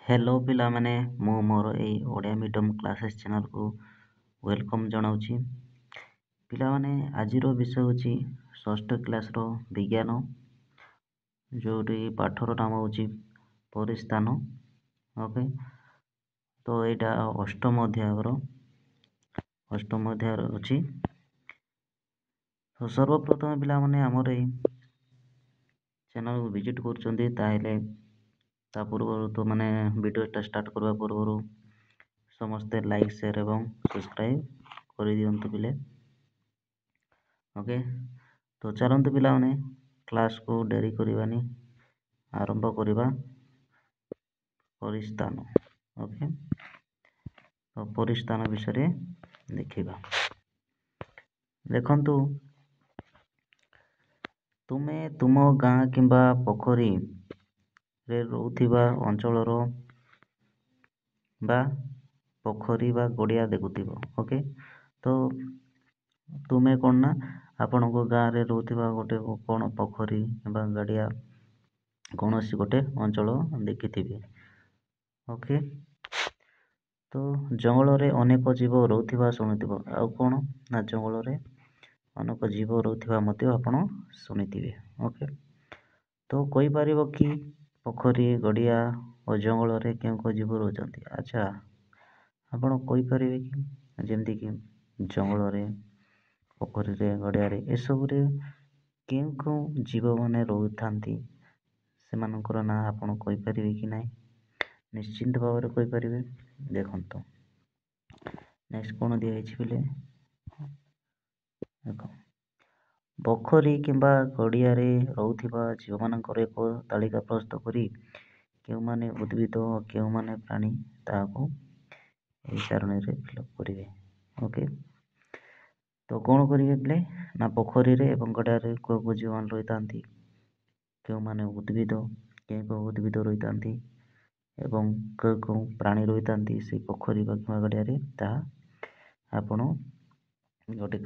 Hello ପିଲାମାନେ, ମୁଁ ମୋର ଏଇ ଓଡ଼ିଆ ମିଡ଼ିୟମ୍ କ୍ଲାସେସ୍ ଚ୍ୟାନେଲକୁ ୱେଲକମ୍ ଜଣାଉଛି। ପିଲାମାନେ, ଆଜିର ବିଷୟ ହେଉଛି ଷଷ୍ଠ କ୍ଲାସ୍ର ବିଜ୍ଞାନ, ଯେଉଁଠି ପାଠର ନାମ ହେଉଛି ପରିସ୍ଥାନ। ଓକେ, ତ ଏଇଟା ଅଷ୍ଟମ ଅଧ୍ୟାୟର ଅଛି। ତ ସର୍ବପ୍ରଥମେ ପିଲାମାନେ ଆମର ଏଇ ଚ୍ୟାନେଲକୁ ଭିଜିଟ୍ କରୁଛନ୍ତି, ତାହେଲେ ତା ପୂର୍ବରୁ ତ ମାନେ ଭିଡ଼ିଓଟା ଷ୍ଟାର୍ଟ କରିବା ପୂର୍ବରୁ ସମସ୍ତେ ଲାଇକ୍, ସେୟାର ଏବଂ ସବସ୍କ୍ରାଇବ୍ କରିଦିଅନ୍ତୁ ପିଲେ। ଓକେ, ତ ଚାଲନ୍ତୁ ପିଲାମାନେ କ୍ଲାସ୍କୁ ଡେରି କରିବାନି, ଆରମ୍ଭ କରିବା ପରିସ୍ଥାନ। ଓକେ, ତ ପରିସ୍ଥାନ ବିଷୟରେ ଦେଖିବା। ଦେଖନ୍ତୁ, ତୁମେ ତୁମ ଗାଁ କିମ୍ବା ପୋଖରୀରେ ରହୁଥିବା ଅଞ୍ଚଳର ବା ପୋଖରୀ ବା ଗଡ଼ିଆ ଦେଖୁଥିବ। ଓକେ, ତ ତୁମେ କ'ଣ ନା ଆପଣଙ୍କ ଗାଁରେ ରହୁଥିବା ଗୋଟେ କ'ଣ ପୋଖରୀ କିମ୍ବା ଗାଡ଼ିଆ କୌଣସି ଗୋଟେ ଅଞ୍ଚଳ ଦେଖିଥିବେ। ଓକେ, ତ ଜଙ୍ଗଲରେ ଅନେକ ଜୀବ ରହୁଥିବା ଶୁଣିଥିବ। ଆଉ କ'ଣ ନା ଜଙ୍ଗଲରେ ଅନେକ ଜୀବ ରହୁଥିବା ମଧ୍ୟ ଆପଣ ଶୁଣିଥିବେ। ଓକେ, ତ କହିପାରିବ କି ପୋଖରୀ, ଗଡ଼ିଆ ଓ ଜଙ୍ଗଲରେ କେଉଁ କେଉଁ ଜୀବ ରହୁଛନ୍ତି? ଆଚ୍ଛା, ଆପଣ କହିପାରିବେ କି? ଯେମିତିକି ଜଙ୍ଗଲରେ, ପୋଖରୀରେ, ଗଡ଼ିଆରେ ଏସବୁରେ କେଉଁ କେଉଁ ଜୀବମାନେ ରହୁଥାନ୍ତି, ସେମାନଙ୍କର ନାଁ ଆପଣ କହିପାରିବେ କି ନାହିଁ? ନିଶ୍ଚିନ୍ତ ଭାବରେ କହିପାରିବେ। ଦେଖନ୍ତୁ, ନେକ୍ସଟ କ'ଣ ଦିଆହେଇଛି ପିଲେ? ଦେଖ, ପୋଖରୀ କିମ୍ବା ଗଡ଼ିଆରେ ରହୁଥିବା ଜୀବମାନଙ୍କର ଏକ ତାଲିକା ପ୍ରସ୍ତୁତ କରି କେଉଁମାନେ ଉଦ୍ଭିଦ ଓ କେଉଁମାନେ ପ୍ରାଣୀ ତାହାକୁ ଏହି ସାରଣୀରେ ଫିଲ୍ଅପ୍ କରିବେ। ଓକେ, ତ କ'ଣ କରିବେ ପିଲେ? ନା ପୋଖରୀରେ ଏବଂ ଗଡ଼ିଆରେ କେଉଁ କେଉଁ ଜୀବମାନେ ରହିଥାନ୍ତି, କେଉଁମାନେ ଉଦ୍ଭିଦ, କେଉଁ ଉଦ୍ଭିଦ ରହିଥାନ୍ତି ଏବଂ କେଉଁ କେଉଁ ପ୍ରାଣୀ ରହିଥାନ୍ତି ସେଇ ପୋଖରୀ ବା କିମ୍ବା ଗଡ଼ିଆରେ, ତାହା ଆପଣ ଗୋଟେ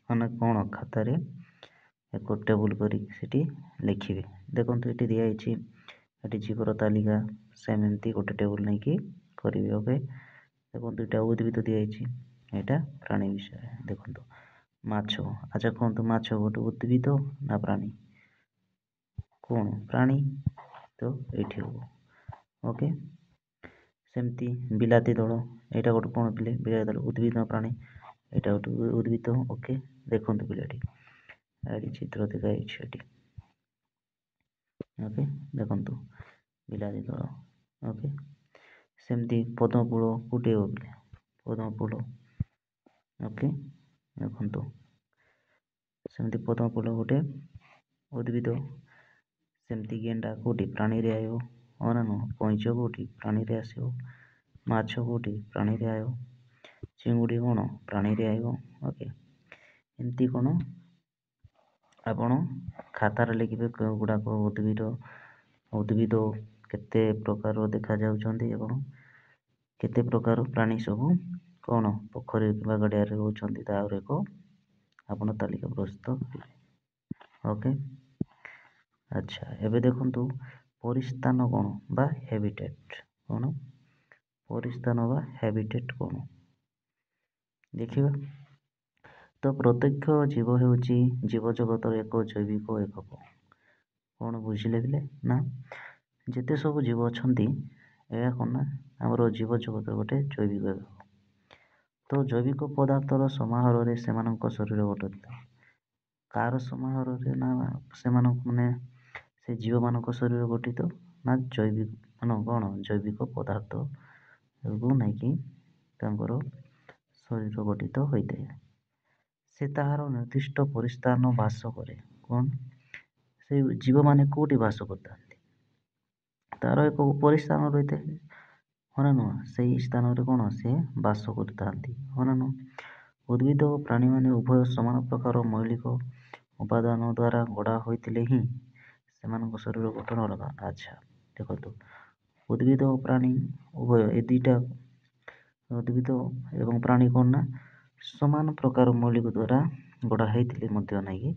ମାନେ କ'ଣ ଖାତାରେ ଏକ ଟେବୁଲ କରିକି ସେଠି ଲେଖିବେ। ଦେଖନ୍ତୁ, ଏଠି ଦିଆହେଇଛି, ଏଠି ଜୀବର ତାଲିକା, ସେମିତି ଗୋଟେ ଟେବୁଲ ନେଇକି କରିବେ। ଓକେ, ଦେଖନ୍ତୁ, ଏଇଟା ଉଦ୍ଭିଦ ଦିଆହେଇଛି, ଏଇଟା ପ୍ରାଣୀ ବିଷୟରେ। ଦେଖନ୍ତୁ, ମାଛ। ଆଚ୍ଛା, କୁହନ୍ତୁ, ମାଛ ଗୋଟେ ଉଦ୍ଭିଦ ନା ପ୍ରାଣୀ? କ'ଣ ପ୍ରାଣୀ? ତ ଏଇଠି ହେବ। ଓକେ, ସେମିତି ବିଲାତି ଦଳ, ଏଇଟା ଗୋଟେ କ'ଣ ପିଲେ? ବିଲାତି ଦଳ ଉଦ୍ଭିଦ ନା ପ୍ରାଣୀ? ଏଇଟା ଗୋଟେ ଉଦ୍ଭିଦ। ଓକେ, ଦେଖନ୍ତୁ ପିଲାଟି, ଏଠି ଚିତ୍ର ଦେଖାଯାଇଛି ଏଠି। ଓକେ, ଦେଖନ୍ତୁ, ବିଲାତି ଦଳ। ଓକେ, ସେମିତି ପଦ୍ମ ଫୁଳ କୋଉଠି ହେବ ପିଲେ? ପଦ୍ମ ଫୁଲ। ଓକେ, ଦେଖନ୍ତୁ, ସେମିତି ପଦ୍ମ ଫୁଲ ଗୋଟେ ଉଦ୍ଭିଦ। ସେମିତି ଗେଣ୍ଡା କୋଉଠି? ପ୍ରାଣୀରେ ଆସିବ, ହଁ ନା ନୁହଁ? କଇଁଚ କୋଉଠି? ପ୍ରାଣୀରେ ଆସିବ। ମାଛ କୋଉଠି? ପ୍ରାଣୀରେ ଆସିବ। ଚିଙ୍ଗୁଡ଼ି କ'ଣ? ପ୍ରାଣୀରେ ଆସିବ। ଓକେ, ଏମିତି କ'ଣ ଆପଣ ଖାତାରେ ଲେଖିବେ କେଉଁ ଗୁଡ଼ାକ ଉଦ୍ଭିଦ କେତେ ପ୍ରକାର ଦେଖାଯାଉଛନ୍ତି ଏବଂ କେତେ ପ୍ରକାର ପ୍ରାଣୀ ସବୁ କ'ଣ ପୋଖରୀ କିମ୍ବା ଗଡ଼ିଆରେ ରହୁଛନ୍ତି, ତାହାର ଏକ ଆପଣ ତାଲିକା ପ୍ରସ୍ତୁତ କରିବେ। ଓକେ, ଆଚ୍ଛା, ଏବେ ଦେଖନ୍ତୁ, ପରିସ୍ଥାନ କ'ଣ ବା ହ୍ୟାବିଟେଟ୍ କ'ଣ? ପରିସ୍ଥାନ ବା ହ୍ୟାବିଟେଟ୍ କ'ଣ ଦେଖିବା। ତ ପ୍ରତ୍ୟେକ ଜୀବ ହେଉଛି ଜୀବଜଗତର ଏକ ଜୈବିକ ଏକକ। କ'ଣ ବୁଝିଲେ ପିଲେ? ନା ଯେତେ ସବୁ ଜୀବ ଅଛନ୍ତି, ଏହା କ'ଣ ନା ଆମର ଜୀବଜଗତର ଗୋଟେ ଜୈବିକ ଏକକ। ତ ଜୈବିକ ପଦାର୍ଥର ସମାହାରରେ ସେମାନଙ୍କ ଶରୀର ଗଠିତ। କାହାର ସମାହାରରେ? ନା ସେମାନଙ୍କ ମାନେ ସେ ଜୀବମାନଙ୍କ ଶରୀର ଗଠିତ ନା ଜୈବିକ କ'ଣ ଜୈବିକ ପଦାର୍ଥକୁ ନେଇକି ତାଙ୍କର ଶରୀର ଗଠିତ ହୋଇଥାଏ। ସେ ତାହାର ନିର୍ଦ୍ଦିଷ୍ଟ ପରିସ୍ଥାନ ବାସ କରେ। କ'ଣ? ସେ ଜୀବମାନେ କୋଉଠି ବାସ କରିଥାନ୍ତି? ତାର ଏକ ପରିସ୍ଥାନ ରହିଥାଏ, ହଁ ନା ନୁହଁ? ସେଇ ସ୍ଥାନରେ କ'ଣ ସେ ବାସ କରିଥାନ୍ତି, ହଁ ନା ନୁହଁ? ଉଦ୍ଭିଦ ଓ ପ୍ରାଣୀମାନେ ଉଭୟ ସମାନ ପ୍ରକାର ମୌଳିକ ଉପାଦାନ ଦ୍ୱାରା ଗଢ଼ା ହୋଇଥିଲେ ହିଁ ସେମାନଙ୍କ ଶରୀର ଗଠନ ଅଲଗା। ଆଚ୍ଛା, ଦେଖନ୍ତୁ, ଉଦ୍ଭିଦ ଓ ପ୍ରାଣୀ ଉଭୟ, ଏ ଦୁଇଟା ଉଦ୍ଭିଦ ଏବଂ ପ୍ରାଣୀ କ'ଣ ନା ସମାନ ପ୍ରକାର ମୌଳିକ ଦ୍ୱାରା ଗଢ଼ା ହେଇଥିଲେ ମଧ୍ୟ ନାଇଁକି,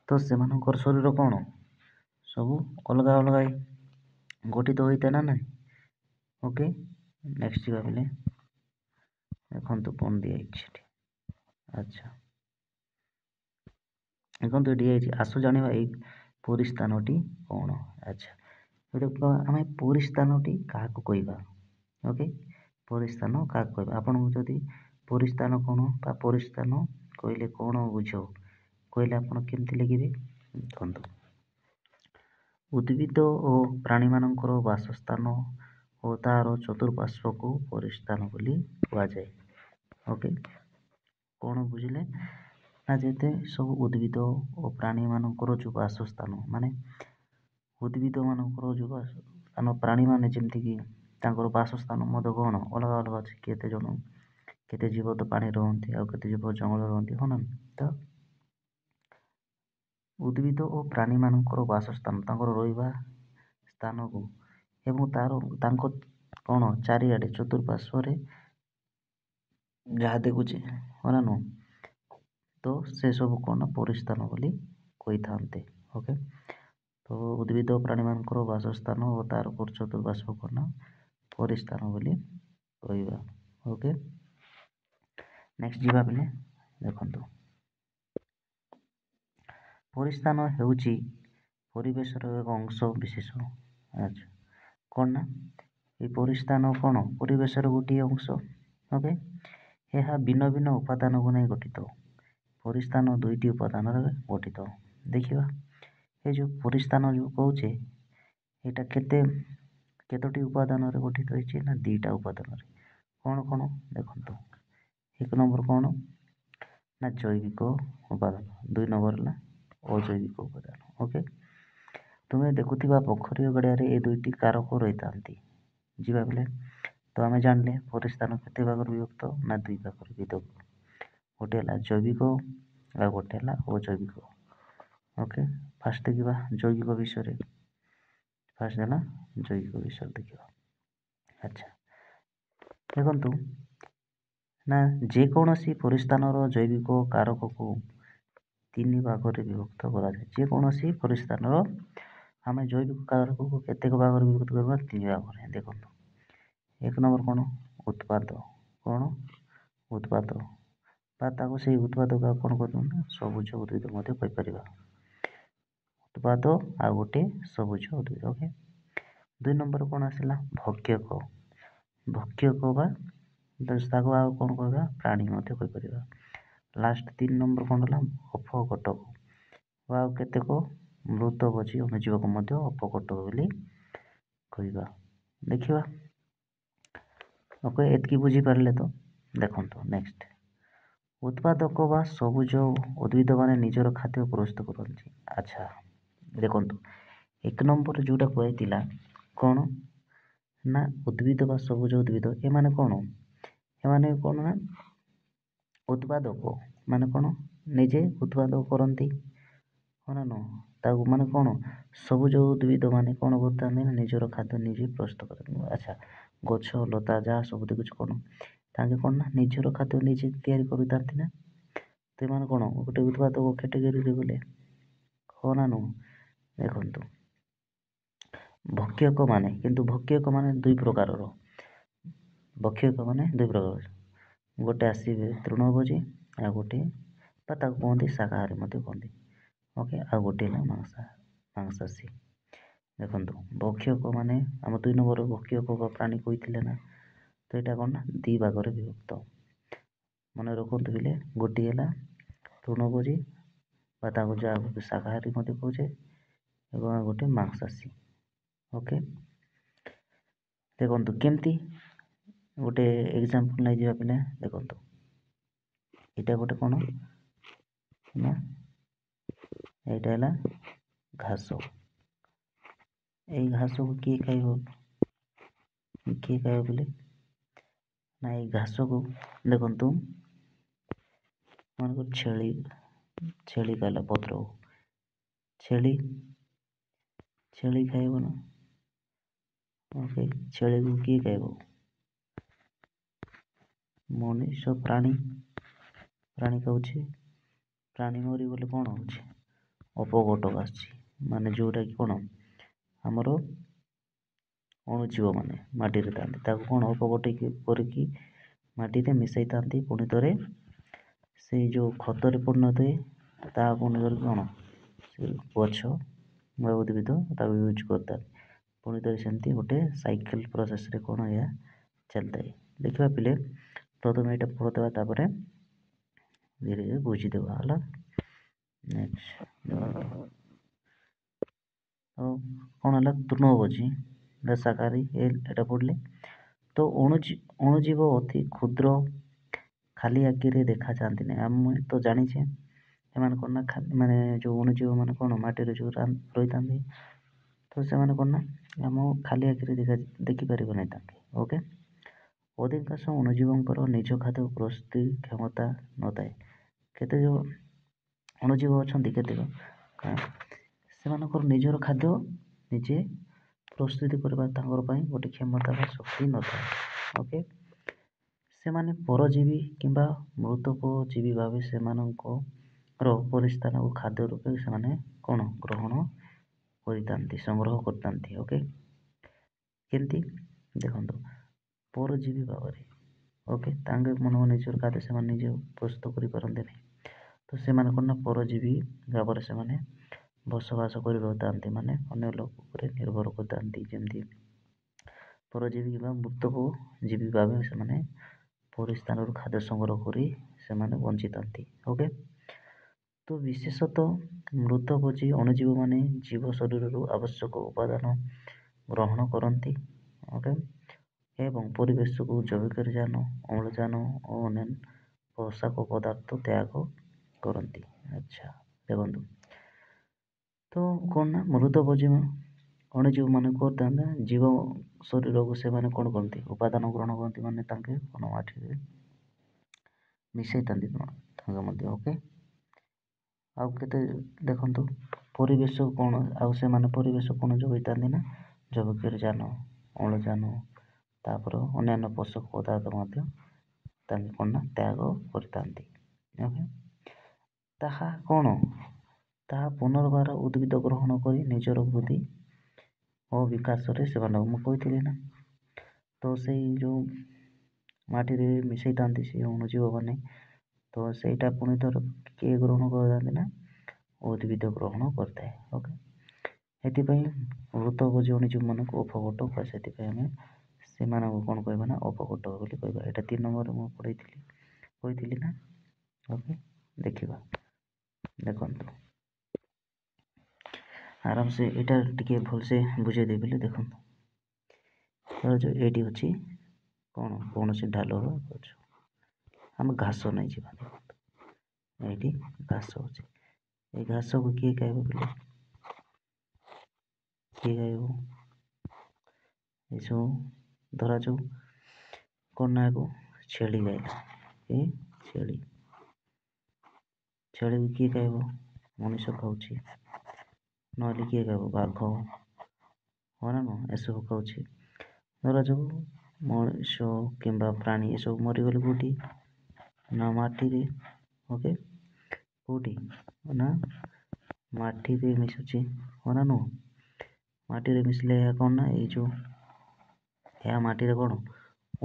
ତ ସେମାନଙ୍କର ଶରୀର କ'ଣ ସବୁ ଅଲଗା ଅଲଗା ଗଠିତ ହୋଇଥାଏ ନା ନାହିଁ? ओके नेक्स्ट ଯିବା ବେଲେ ଦେଖନ୍ତୁ କ'ଣ ଦିଆହେଇଛି ଏଠି। ଆଚ୍ଛା ଦେଖନ୍ତୁ ଏଠି ଦିଆହେଇଛି ଆସ ଜାଣିବା ଏଇ ପରିସ୍ଥାନଟି କ'ଣ। ଆଚ୍ଛା ଏଇଟା ଆମେ ପରିସ୍ଥାନଟି କାହାକୁ କହିବା। ଓକେ ପରିସ୍ଥାନ କାହାକୁ କହିବା। ଆପଣଙ୍କୁ ଯଦି ପରିସ୍ଥାନ କ'ଣ ବା ପରିସ୍ଥାନ କହିଲେ କ'ଣ ବୁଝ କହିଲେ ଆପଣ କେମିତି ଲେଖିବେ। ଦେଖନ୍ତୁ ଉଦ୍ଭିଦ ଓ ପ୍ରାଣୀମାନଙ୍କର ବାସସ୍ଥାନ ଓ ତାହାର ଚତୁଃପାର୍ଶ୍ୱକୁ ପରିସ୍ଥାନ ବୋଲି କୁହାଯାଏ। ଓକେ କ'ଣ ବୁଝିଲେ ନା ଯେତେ ସବୁ ଉଦ୍ଭିଦ ଓ ପ୍ରାଣୀମାନଙ୍କର ଯେଉଁ ବାସସ୍ଥାନ ମାନେ ଉଦ୍ଭିଦମାନଙ୍କର ଯେଉଁ ବାସସ୍ଥାନ ପ୍ରାଣୀମାନେ ଯେମିତିକି ତାଙ୍କର ବାସସ୍ଥାନ ମଧ୍ୟ କ'ଣ ଅଲଗା ଅଲଗା ଅଛି। କେତେ ଜଣ କେତେ ଜୀବ ତ ପାଣି ରହନ୍ତି ଆଉ କେତେ ଜୀବ ଜଙ୍ଗଲ ରହନ୍ତି ହଁ ନା। ତ ଉଦ୍ଭିଦ ଓ ପ୍ରାଣୀମାନଙ୍କର ବାସସ୍ଥାନ ତାଙ୍କର ରହିବା ସ୍ଥାନକୁ ଏବଂ ତାଙ୍କ କ'ଣ ଚାରିଆଡ଼େ ଚତୁଃପାର୍ଶ୍ୱରେ ଯାହା ଦେଖୁଛେ ହଁ ନା ନୁହଁ ତ ସେସବୁ କ'ଣ ପରିସ୍ଥାନ ବୋଲି କହିଥାନ୍ତି। ଓକେ ତ ଉଦ୍ଭିଦ ପ୍ରାଣୀମାନଙ୍କର ବାସସ୍ଥାନ ଓ ତାର ଚତୁଃପାର୍ଶ୍ୱ କ'ଣ ପରିସ୍ଥାନ ବୋଲି କହିବା। ଓକେ ନେକ୍ସଟ ଯିବା ବେଲେ ଦେଖନ୍ତୁ ପରିସ୍ଥାନ ହେଉଛି ପରିବେଶର ଏକ ଅଂଶ ବିଶେଷ। ଆଚ୍ଛା କ'ଣ ନା ଏ ପରିସ୍ଥାନ କ'ଣ ପରିବେଶର ଗୋଟିଏ ଅଂଶ। ଓକେ ଏହା ଭିନ୍ନ ଭିନ୍ନ ଉପାଦାନକୁ ନେଇ ଗଠିତ। ପରିସ୍ଥାନ ଦୁଇଟି ଉପାଦାନରେ ଗଠିତ। ଦେଖିବା ଏ ଯେଉଁ ପରିସ୍ଥାନ ଯେଉଁ କହୁଛେ ଏଇଟା କେତୋଟି ଉପାଦାନରେ ଗଠିତ ହେଇଛି ନା ଦୁଇଟା ଉପାଦାନରେ। କ'ଣ କ'ଣ ଦେଖନ୍ତୁ ଏକ ନମ୍ବର କ'ଣ ନା ଜୈବିକ ଉପାଦାନ ଦୁଇ ନମ୍ବର ହେଲା ଅଜୈବିକ ଉପାଦାନ। ଓକେ ତୁମେ ଦେଖୁଥିବା ପୋଖରୀ ଓ ଗାଡ଼ିଆରେ ଏ ଦୁଇଟି କାରକ ରହିଥାନ୍ତି। ଯିବା ବେଲେ ତ ଆମେ ଜାଣିଲେ ପରିସ୍ଥାନ କେତେ ଭାଗରେ ବିଭକ୍ତ ନା ଦୁଇ ଭାଗରେ ବିଭକ୍ତ। ଗୋଟେ ହେଲା ଜୈବିକ ଆଉ ଗୋଟେ ହେଲା ଅଜୈବିକ। ଓକେ ଫାଷ୍ଟ ଦେଖିବା ଜୈବିକ ବିଷୟରେ। ଫାଷ୍ଟ ହେଲା ଜୈବିକ ବିଷୟରେ ଦେଖିବା। ଆଚ୍ଛା ଦେଖନ୍ତୁ ନା ଯେକୌଣସି ପରିସ୍ଥାନର ଜୈବିକ କାରକକୁ ତିନି ଭାଗରେ ବିଭକ୍ତ କରାଯାଏ। ଯେକୌଣସି ପରିସ୍ଥାନର ଆମେ ଜୈବିକ କାରକକୁ କେତେକ ଭାଗରେ ବିଭକ୍ତ କରିବା ତିନି ଭାଗରେ। ଦେଖନ୍ତୁ ଏକ ନମ୍ବର କ'ଣ ଉତ୍ପାଦ କ'ଣ ଉତ୍ପାଦ ବା ତାକୁ ସେଇ ଉତ୍ପାଦକୁ କ'ଣ କରିବା ନା ସବୁଜ ଉଦ୍ଭିଦ ମଧ୍ୟ କହିପାରିବା। ଉତ୍ପାଦ ଆଉ ଗୋଟେ ସବୁଜ ଉଦ୍ଭିଦ। ଓକେ ଦୁଇ ନମ୍ବର କ'ଣ ଆସିଲା ଭକ୍ଷକ ଭକ୍ଷକ ବା ତାକୁ ଆଉ କ'ଣ କହିବା ପ୍ରାଣୀ ମଧ୍ୟ କହିପାରିବା। ଲାଷ୍ଟ ତିନି ନମ୍ବର କ'ଣ ହେଲା ଅପଘଟକ ବା ଆଉ କେତେକ ମୃତଭୋଜୀ ଅନୁଜୀବକୁ ମଧ୍ୟ ଅପଘଟକ ବୋଲି କହିବା। ଦେଖିବା ଓକେ ଏତିକି ବୁଝିପାରିଲେ ତ। ଦେଖନ୍ତୁ ନେକ୍ସଟ ଉତ୍ପାଦକ ବା ସବୁଜ ଉଦ୍ଭିଦମାନେ ନିଜର ଖାଦ୍ୟ ପ୍ରସ୍ତୁତ କରନ୍ତି। ଆଚ୍ଛା ଦେଖନ୍ତୁ ଏକ ନମ୍ବର ଯେଉଁଟା କୁହାଯାଇଥିଲା କ'ଣ ନା ଉଦ୍ଭିଦ ବା ସବୁଜ ଉଦ୍ଭିଦ ଏମାନେ କ'ଣ ନା ଉତ୍ପାଦକ ମାନେ କ'ଣ ନିଜେ ଉତ୍ପାଦକ କରନ୍ତି ହଁ ନା ନୁହଁ। ତାକୁ ମାନେ କ'ଣ ସବୁଜ ଉଦ୍ଭିଦ ମାନେ କ'ଣ କରିଥାନ୍ତି ନା ନିଜର ଖାଦ୍ୟ ନିଜେ ପ୍ରସ୍ତୁତ କରନ୍ତି। ଆଚ୍ଛା ଗଛ ଲତା ଯାହା ସବୁ ଦେଖୁଛୁ କ'ଣ ତାଙ୍କେ କ'ଣ ନା ନିଜର ଖାଦ୍ୟ ନିଜେ ତିଆରି କରିଥାନ୍ତି ନା। ତ ଏମାନେ କ'ଣ ଗୋଟେ ଉତ୍ପାଦକ କ୍ୟାଟେଗୋରୀରେ ଗଲେ ହଁ ନା ନୁହଁ। ଦେଖନ୍ତୁ ଭକ୍ଷକ ମାନେ କିନ୍ତୁ ଭକ୍ଷକ ମାନେ ଦୁଇ ପ୍ରକାରର। ଭକ୍ଷକ ମାନେ ଦୁଇ ପ୍ରକାର ଗୋଟେ ଆସିବେ ତୃଣଭୋଜୀ ଆଉ ଗୋଟେ ବା ତାକୁ କୁହନ୍ତି ଶାକାହାରୀ ମଧ୍ୟ କୁହନ୍ତି। ଓକେ ଆଉ ଗୋଟେ ହେଲା ମାଂସାଶୀ। ଦେଖନ୍ତୁ ଭକ୍ଷକ ମାନେ ଆମ ଦୁଇ ନମ୍ବର ଭକ୍ଷକ ବା ପ୍ରାଣୀ କହିଥିଲେ ନା ତ ଏଇଟା କ'ଣ ନା ଦୁଇ ଭାଗରେ ବିଭକ୍ତ। ମନେ ରଖନ୍ତୁ ବୋଲେ ଗୋଟିଏ ହେଲା ତୃଣଭୋଜୀ ବା ତାକୁ ଯାହାକୁ ଶାକାହାରୀ ମଧ୍ୟ କହୁଛେ ଏବଂ ଆଉ ଗୋଟେ ମାଂସାଶୀ। ଓକେ ଦେଖନ୍ତୁ କେମିତି ଗୋଟେ ଏକ୍ଜାମ୍ପଲ୍ ନେଇଯିବା ପିଲା ଦେଖନ୍ତୁ ଏଇଟା ଗୋଟେ କ'ଣ ନା ଏଇଟା ହେଲା ଘାସ। ଏଇ ଘାସକୁ କିଏ ଖାଇବ ବୋଲେ ନା ଏଇ ଘାସକୁ ଦେଖନ୍ତୁ ମନେକର ଛେଳି ଖାଇଲା ପତ୍ର ଛେଳି ଖାଇବ ନା। ଓକେ ଛେଳିକୁ କିଏ ଖାଇବ ମଣିଷ ପ୍ରାଣୀ ଖାଉଛି। ପ୍ରାଣୀ ମରିଗଲେ କ'ଣ ହେଉଛି ଅପଘଟକ ଆସୁଛି ମାନେ ଯେଉଁଟାକି କ'ଣ ଆମର ଅଣୁଜୀବ ମାନେ ମାଟିରେ ଥାନ୍ତି ତାକୁ କ'ଣ ଅପଗୋଟି କରିକି ମାଟିରେ ମିଶାଇଥାନ୍ତି। ପୁଣି ଥରେ ସେଇ ଯେଉଁ ଖତରେ ପରିଣତ ହୁଏ ତାହା ପୁଣି ଧରି କ'ଣ ସେ ଗଛ ବା ଉଦ୍ଭିଦ ତାକୁ ୟୁଜ୍ କରିଥାନ୍ତି। ପୁଣି ଥରେ ସେମିତି ଗୋଟେ ସାଇକେଲ ପ୍ରୋସେସରେ କ'ଣ ଏହା ଚାଲିଥାଏ। ଦେଖିବା ପିଲେ ପ୍ରଥମେ ଏଇଟା ପଢ଼ିଦେବା ତାପରେ ଧୀରେ ଧୀରେ ବୁଝିଦେବା ହେଲା। ନେକ୍ସଟ ଆଉ କ'ଣ ହେଲା ତୃଣଭୋଜୀ ବା ଶାକାହାରୀ ଏଇଟା ପଢ଼ିଲେ। ତ ଅଣୁଜୀବ ଅତି କ୍ଷୁଦ୍ର ଖାଲି ଆଖିରେ ଦେଖାଯାଆନ୍ତି ନାହିଁ। ଆମେ ତ ଜାଣିଛେ ଏମାନେ କ'ଣ ନା ମାନେ ଯେଉଁ ଅଣୁଜୀବ ମାନେ କ'ଣ ମାଟିରେ ଯେଉଁ ରହିଥାନ୍ତି ତ ସେମାନେ କ'ଣ ନା ଆମ ଖାଲି ଆଖିରେ ଦେଖିପାରିବ ନାହିଁ ତାଙ୍କେ। ଓକେ, ଅଧିକାଂଶ ଅଣୁଜୀବଙ୍କର ନିଜ ଖାଦ୍ୟ ପ୍ରସ୍ତୁତି କ୍ଷମତା ନଥାଏ। କେତେ ଯେଉଁ ଅଣୁଜୀବ ଅଛନ୍ତି କେତେକ ସେମାନଙ୍କର ନିଜର ଖାଦ୍ୟ ନିଜେ ପ୍ରସ୍ତୁତି କରିବା ତାଙ୍କର ପାଇଁ ଗୋଟେ କ୍ଷମତା ବା ଶକ୍ତି ନଥାଏ। ଓକେ, ସେମାନେ ପରଜୀବୀ କିମ୍ବା ମୃତପଜୀବୀ ଭାବେ ସେମାନଙ୍କର ପରିସ୍ଥାନ ଓ ଖାଦ୍ୟ ରୂପେ ସେମାନେ କ'ଣ ଗ୍ରହଣ କରିଥାନ୍ତି, ସଂଗ୍ରହ କରିଥାନ୍ତି। ଓକେ, କେମିତି ଦେଖନ୍ତୁ ପରଜୀବୀ ଭାବରେ। ଓକେ, ତାଙ୍କେ ମନ ନିଜର ଖାଦ୍ୟ ସେମାନେ ନିଜେ ପ୍ରସ୍ତୁତ କରିପାରନ୍ତି ନାହିଁ। ତ ସେମାନେ କ'ଣ ନା ପରଜୀବୀ ଭାବରେ ସେମାନେ ବସବାସ କରି ରହିଥାନ୍ତି, ମାନେ ଅନ୍ୟ ଲୋକ ଉପରେ ନିର୍ଭର କରିଥାନ୍ତି। ଯେମିତି ପରଜୀବୀ କିମ୍ବା ମୃତପଜୀବୀ ଭାବେ ସେମାନେ ପରିସ୍ଥାନରୁ ଖାଦ୍ୟ ସଂଗ୍ରହ କରି ସେମାନେ ବଞ୍ଚିଥାନ୍ତି। ଓକେ, ତ ବିଶେଷତଃ ମୃତଭୋଜୀ ଅଣୁଜୀବମାନେ ଜୀବ ଶରୀରରୁ ଆବଶ୍ୟକ ଉପାଦାନ ଗ୍ରହଣ କରନ୍ତି। ଓକେ, ଏବଂ ପରିବେଶକୁ ଜୈବିକଜାନ ଅମ୍ଳଜାନ ଓ ଅନ୍ୟାନ୍ୟ ପୋଷକ ପଦାର୍ଥ ତ୍ୟାଗ କରନ୍ତି। ଆଚ୍ଛା ଦେଖନ୍ତୁ, ତ କ'ଣ ନା ମୃତଭୋଜୀ ଅଣୁଜୀବ ମାନେ କରିଥାନ୍ତି ଜୀବ ଶରୀରକୁ ସେମାନେ କ'ଣ କରନ୍ତି ଉପାଦାନ ଗ୍ରହଣ କରନ୍ତି, ମାନେ ତାଙ୍କେ କ'ଣ ମାଟିରେ ମିଶାଇଥାନ୍ତି ତାଙ୍କ ମଧ୍ୟ। ଓକେ, ଆଉ କେତେ ଦେଖନ୍ତୁ ପରିବେଶ କ'ଣ ଆଉ ସେମାନେ ପରିବେଶ କ'ଣ ଯୋଗାଇଥାନ୍ତି ନା ଜୈବିକଜାନ ଅମ୍ଳଜାନ ତାପରେ ଅନ୍ୟାନ୍ୟ ପୋଷକ ପଦାର୍ଥ ମଧ୍ୟ ତାଙ୍କେ କ'ଣ ନା ତ୍ୟାଗ କରିଥାନ୍ତି। ଓକେ, ତାହା କ'ଣ ତାହା ପୁନର୍ବାର ଉଦ୍ଭିଦ ଗ୍ରହଣ କରି ନିଜର ବୃଦ୍ଧି ଓ ବିକାଶରେ ସେମାନଙ୍କୁ ମୁଁ କହିଥିଲି ନା। ତ ସେଇ ଯେଉଁ ମାଟିରେ ମିଶାଇଥାନ୍ତି ସେ ଅଣୁଜୀବ ମାନେ ତ ସେଇଟା ପୁଣି ଥର କିଏ ଗ୍ରହଣ କରିଥାନ୍ତି ନା ଉଦ୍ଭିଦ ଗ୍ରହଣ କରିଥାଏ। ଓକେ, ଏଥିପାଇଁ ମୃତଭୋଜୀ ଅଣୁଜୀବମାନଙ୍କୁ ଅପଗୋଟ କୁହାଯାଏ। ସେଥିପାଇଁ ଆମେ ସେମାନଙ୍କୁ କ'ଣ କହିବା ନା ଅପଗୋଟ ବୋଲି କହିବା। ଏଇଟା 3 ନମ୍ବରରେ ମୁଁ କହିଥିଲି ନା। ଓକେ, ଦେଖିବା ଦେଖନ୍ତୁ ଆରାମସେ ଏଇଟା ଟିକେ ଭଲସେ ବୁଝେଇ ଦେବି ବୋଲି ଦେଖନ୍ତୁ। ଯେଉଁ ଏଇଠି ଅଛି କ'ଣ କୌଣସି ଢାଲର ଗଛ ଆମେ ଘାସ ନେଇଯିବା। ଦେଖନ୍ତୁ ଏଇଠି ଘାସ ଅଛି, ଏଇ ଘାସକୁ କିଏ ଖାଇବ ବୋଲି କିଏ ଖାଇବ? ଏସବୁ ଧରାଯାଉ କ'ଣ ନା ଆକୁ ଛେଳି ଖାଇଲା, ଏ ଛେଳିକୁ କିଏ ଖାଇବ? ମଣିଷ ଖାଉଛି, ନହେଲେ କିଏ ଖାଇବ? ବାଘ ହଁ ନା ନୁହଁ ଏସବୁ ଖାଉଛି। ଧରାଯାଉ ମଣିଷ କିମ୍ବା ପ୍ରାଣୀ ଏସବୁ ମରିଗଲେ କେଉଁଠି ନା ମାଟିରେ। ଓକେ, କେଉଁଠି ନା ମାଟିରେ ମିଶୁଛି ହଁ ନା ନୁହଁ। ମାଟିରେ ମିଶିଲେ ଏହା କ'ଣ ନା ଏଇ ଯେଉଁ ଏହା ମାଟିରେ କ'ଣ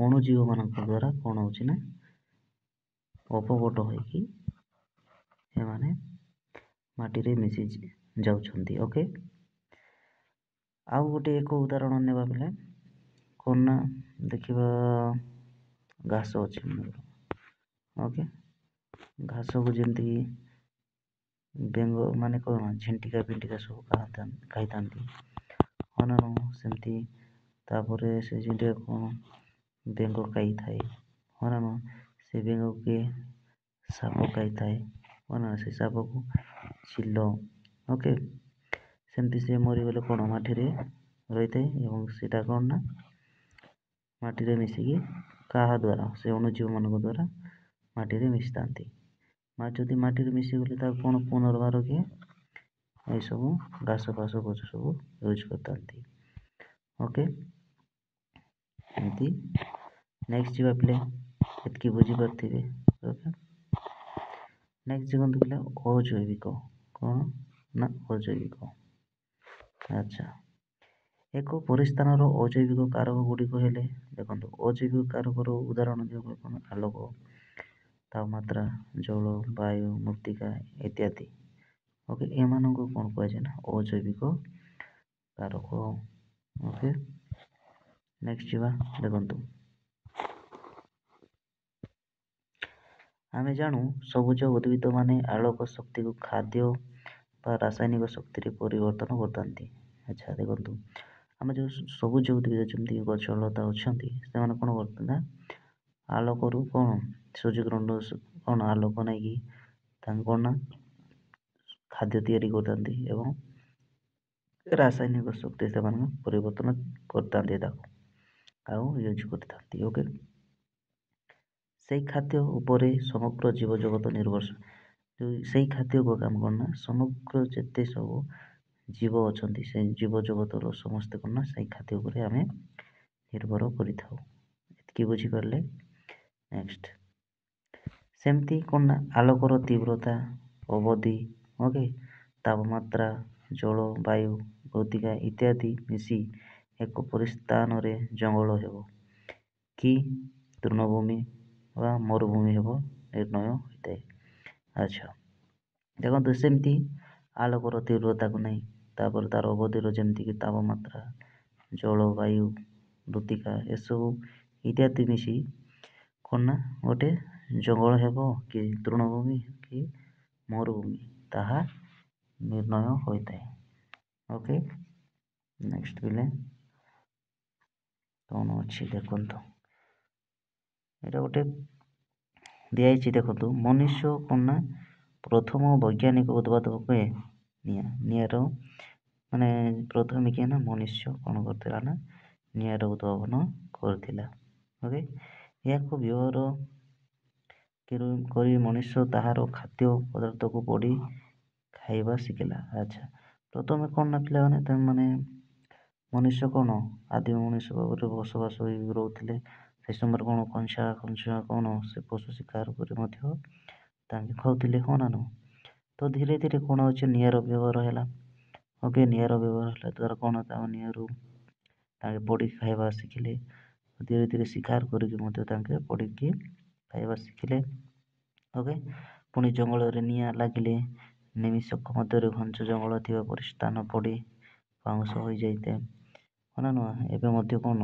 ଅଣୁଜୀବ ମାନଙ୍କ ଦ୍ୱାରା କ'ଣ ହେଉଛି ନା ଅପଗୋଟ ହୋଇକି ଏମାନେ ମାଟିରେ ମିଶି ଯାଉଛନ୍ତି। ଓକେ, ଆଉ ଗୋଟେ ଏକ ଉଦାହରଣ ନେବା ବେଲେ କ'ଣ ନା ଦେଖିବା ଘାସ ଅଛି। ଓକେ, ଘାସକୁ ଯେମିତିକି ବେଙ୍ଗ ମାନେ କ'ଣ ଝିଣ୍ଟିକା ପିଣ୍ଟିକା ସବୁ ଖାଇଥାନ୍ତି ହଁ ନା ନୁହଁ। ସେମିତି ତାପରେ ସେ ଝିଣ୍ଟିକା କ'ଣ ବେଙ୍ଗ ଖାଇଥାଏ ହଁ ନା ନୁହଁ। ସେ ବେଙ୍ଗକୁ କିଏ ସାପ ଖାଇଥାଏ ହଁ ନା, ସେ ସାପକୁ ଚିଲ। ଓକେ, ସେମିତି ସେ ମରିଗଲେ କ'ଣ ମାଟିରେ ରହିଥାଏ ଏବଂ ସେଇଟା କ'ଣ ନା ମାଟିରେ ମିଶିକି କାହା ଦ୍ୱାରା ସେ ଅଣୁଜୀବ ମାନଙ୍କ ଦ୍ୱାରା ମାଟିରେ ମିଶିଥାନ୍ତି। ଯଦି ମାଟିରେ ମିଶିଗଲେ ତାକୁ କ'ଣ ପୁନର୍ବାର କିଏ ଏସବୁ ଘାସ ଫାସ ଗଛ ସବୁ ୟୁଜ୍ କରିଥାନ୍ତି। ଓକେ, ଏମିତି ନେକ୍ସଟ ଯିବା ପିଲେ ଏତିକି ବୁଝିପାରିଥିବେ। ଓକେ, ନେକ୍ସଟ ଦେଖନ୍ତୁ ପିଲା ଅଜୈବିକ କ'ଣ ନା ଅଜୈବିକ। ଆଚ୍ଛା, ଏକ ପରିସ୍ଥାନର ଅଜୈବିକ କାରକ ଗୁଡ଼ିକ ହେଲେ, ଦେଖନ୍ତୁ ଅଜୈବିକ କାରକର ଉଦାହରଣ ଦେବାକୁ କ'ଣ, ଆଲୋକ, ତାପମାତ୍ରା, ଜଳ, ବାୟୁ, ମୃତ୍ତିକା ଇତ୍ୟାଦି। ଓକେ, ଏମାନଙ୍କୁ କ'ଣ କୁହାଯାଏ ନା ଅଜୈବିକ କାରକ। ଓକେ, ନେକ୍ସଟ ଯିବା। ଦେଖନ୍ତୁ ଆମେ ଜାଣୁ ସବୁଜ ଉଦ୍ଭିଦମାନେ ଆଲୋକ ଶକ୍ତିକୁ ଖାଦ୍ୟ ବା ରାସାୟନିକ ଶକ୍ତିରେ ପରିବର୍ତ୍ତନ କରିଥାନ୍ତି। ଆଚ୍ଛା, ଦେଖନ୍ତୁ ଆମେ ଯେଉଁ ସବୁଜ ଉଦ୍ଭିଦ ଯେମିତି ଗଛ ଲତା ଅଛନ୍ତି, ସେମାନେ କ'ଣ କରୁଛନ୍ତି ନା ଆଲୋକରୁ କ'ଣ ସୂର୍ଯ୍ୟକିରଣରୁ କ'ଣ ଆଲୋକ ନେଇକି ତାଙ୍କୁ କ'ଣ ନା ଖାଦ୍ୟ ତିଆରି କରିଥାନ୍ତି ଏବଂ ରାସାୟନିକ ଶକ୍ତି ସେମାନେ ପରିବର୍ତ୍ତନ କରିଥାନ୍ତି ତାକୁ ଆଉ ୟୁଜ୍ କରିଥାନ୍ତି। ଓକେ, ସେଇ ଖାଦ୍ୟ ଉପରେ ସମଗ୍ର ଜୀବଜଗତ ନିର୍ଭରଶୀଳ। ସେଇ ଖାଦ୍ୟକୁ ଆମେ କ'ଣ ନା ସମଗ୍ର ଯେତେ ସବୁ ଜୀବ ଅଛନ୍ତି ସେ ଜୀବଜଗତର ସମସ୍ତେ କ'ଣ ନା ସେଇ ଖାଦ୍ୟ ଉପରେ ଆମେ ନିର୍ଭର କରିଥାଉ। ଏତିକି ବୁଝିପାରିଲେ? ନେକ୍ସଟ, ସେମିତି କ'ଣ ନା ଆଲୋକର ତୀବ୍ରତା, ଅବଧି, ଓକେ, ତାପମାତ୍ରା, ଜଳ, ବାୟୁ, ମୃତ୍ତିକା ଇତ୍ୟାଦି ମିଶି ଏକ ପରିସ୍ଥାନରେ ଜଙ୍ଗଲ ହେବ କି ତୃଣଭୂମି ବା ମରୁଭୂମି ହେବ ନିର୍ଣ୍ଣୟ ହୋଇଥାଏ। ଆଚ୍ଛା, ଦେଖନ୍ତୁ ସେମିତି ଆଲୋକର ତୀବ୍ରତାକୁ ନେଇ, ତାପରେ ତାର ଅବଧିର ଯେମିତିକି ତାପମାତ୍ରା, ଜଳବାୟୁ, ମୃତ୍ତିକା ଏସବୁ ଇତ୍ୟାଦି ମିଶି କ'ଣ ନା ଗୋଟେ ଜଙ୍ଗଲ ହେବ କି ତୃଣଭୂମି କି ମରୁଭୂମି ତାହା ନିର୍ଣ୍ଣୟ ହୋଇଥାଏ। ଓକେ, ନେକ୍ସଟ ପିଲେ କ'ଣ ଅଛି ଦେଖନ୍ତୁ, ଏଇଟା ଗୋଟେ ଦିଆଯାଇଛି। ଦେଖନ୍ତୁ ମନୁଷ୍ୟ କ'ଣ ନା ପ୍ରଥମ ବୈଜ୍ଞାନିକ ଉଦ୍ଭାବକ ହୁଏ ନିଆଁର, ମାନେ ପ୍ରଥମେ କିଏ ନା ମନୁଷ୍ୟ କ'ଣ କରିଥିଲା ନା ନିଆଁର ଉଦ୍ଭାବନ କରିଥିଲା। ଓକେ, ଏହାକୁ ବ୍ୟବହାର କରି ମନୁଷ୍ୟ ତାହାର ଖାଦ୍ୟ ପଦାର୍ଥକୁ ପୋଡ଼ି ଖାଇବା ଶିଖିଲା। ଆଚ୍ଛା, ପ୍ରଥମେ କ'ଣ ନା ପିଲାମାନେ ମାନେ ମନୁଷ୍ୟ କ'ଣ ଆଦିମ ମନୁଷ୍ୟ ଭାବରେ ବସବାସ ହୋଇ ରହୁଥିଲେ। ସେ ସମୟରେ କ'ଣ କଞ୍ଚା କ'ଣ ସେ ପଶୁ ଶିକାର କରି ମଧ୍ୟ ତାଙ୍କେ ଖାଉଥିଲେ, ହଁ ନା ନୁହଁ? ତ ଧୀରେ ଧୀରେ କ'ଣ ହେଉଛି ନିଆଁର ବ୍ୟବହାର ହେଲା। ଓକେ, ନିଆଁର ବ୍ୟବହାର ହେଲା ଦ୍ୱାରା କ'ଣ ତାଙ୍କ ନିଆଁରୁ ତାଙ୍କେ ପୋଡ଼ିକି ଖାଇବା ଶିଖିଲେ। ଧୀରେ ଧୀରେ ଶିକାର କରିକି ମଧ୍ୟ ତାଙ୍କେ ପୋଡ଼ିକି ଖାଇବା ଶିଖିଲେ। ଓକେ, ପୁଣି ଜଙ୍ଗଲରେ ନିଆଁ ଲାଗିଲେ ନିମିଷକ ମଧ୍ୟରେ ଘଞ୍ଚ ଜଙ୍ଗଲ ଥିବା ପରିସ୍ଥାନ ପୋଡ଼ି ପାଉଁଶ ହୋଇଯାଇଥାଏ, ହଁ ନା ନୁହଁ? ଏବେ ମଧ୍ୟ କ'ଣ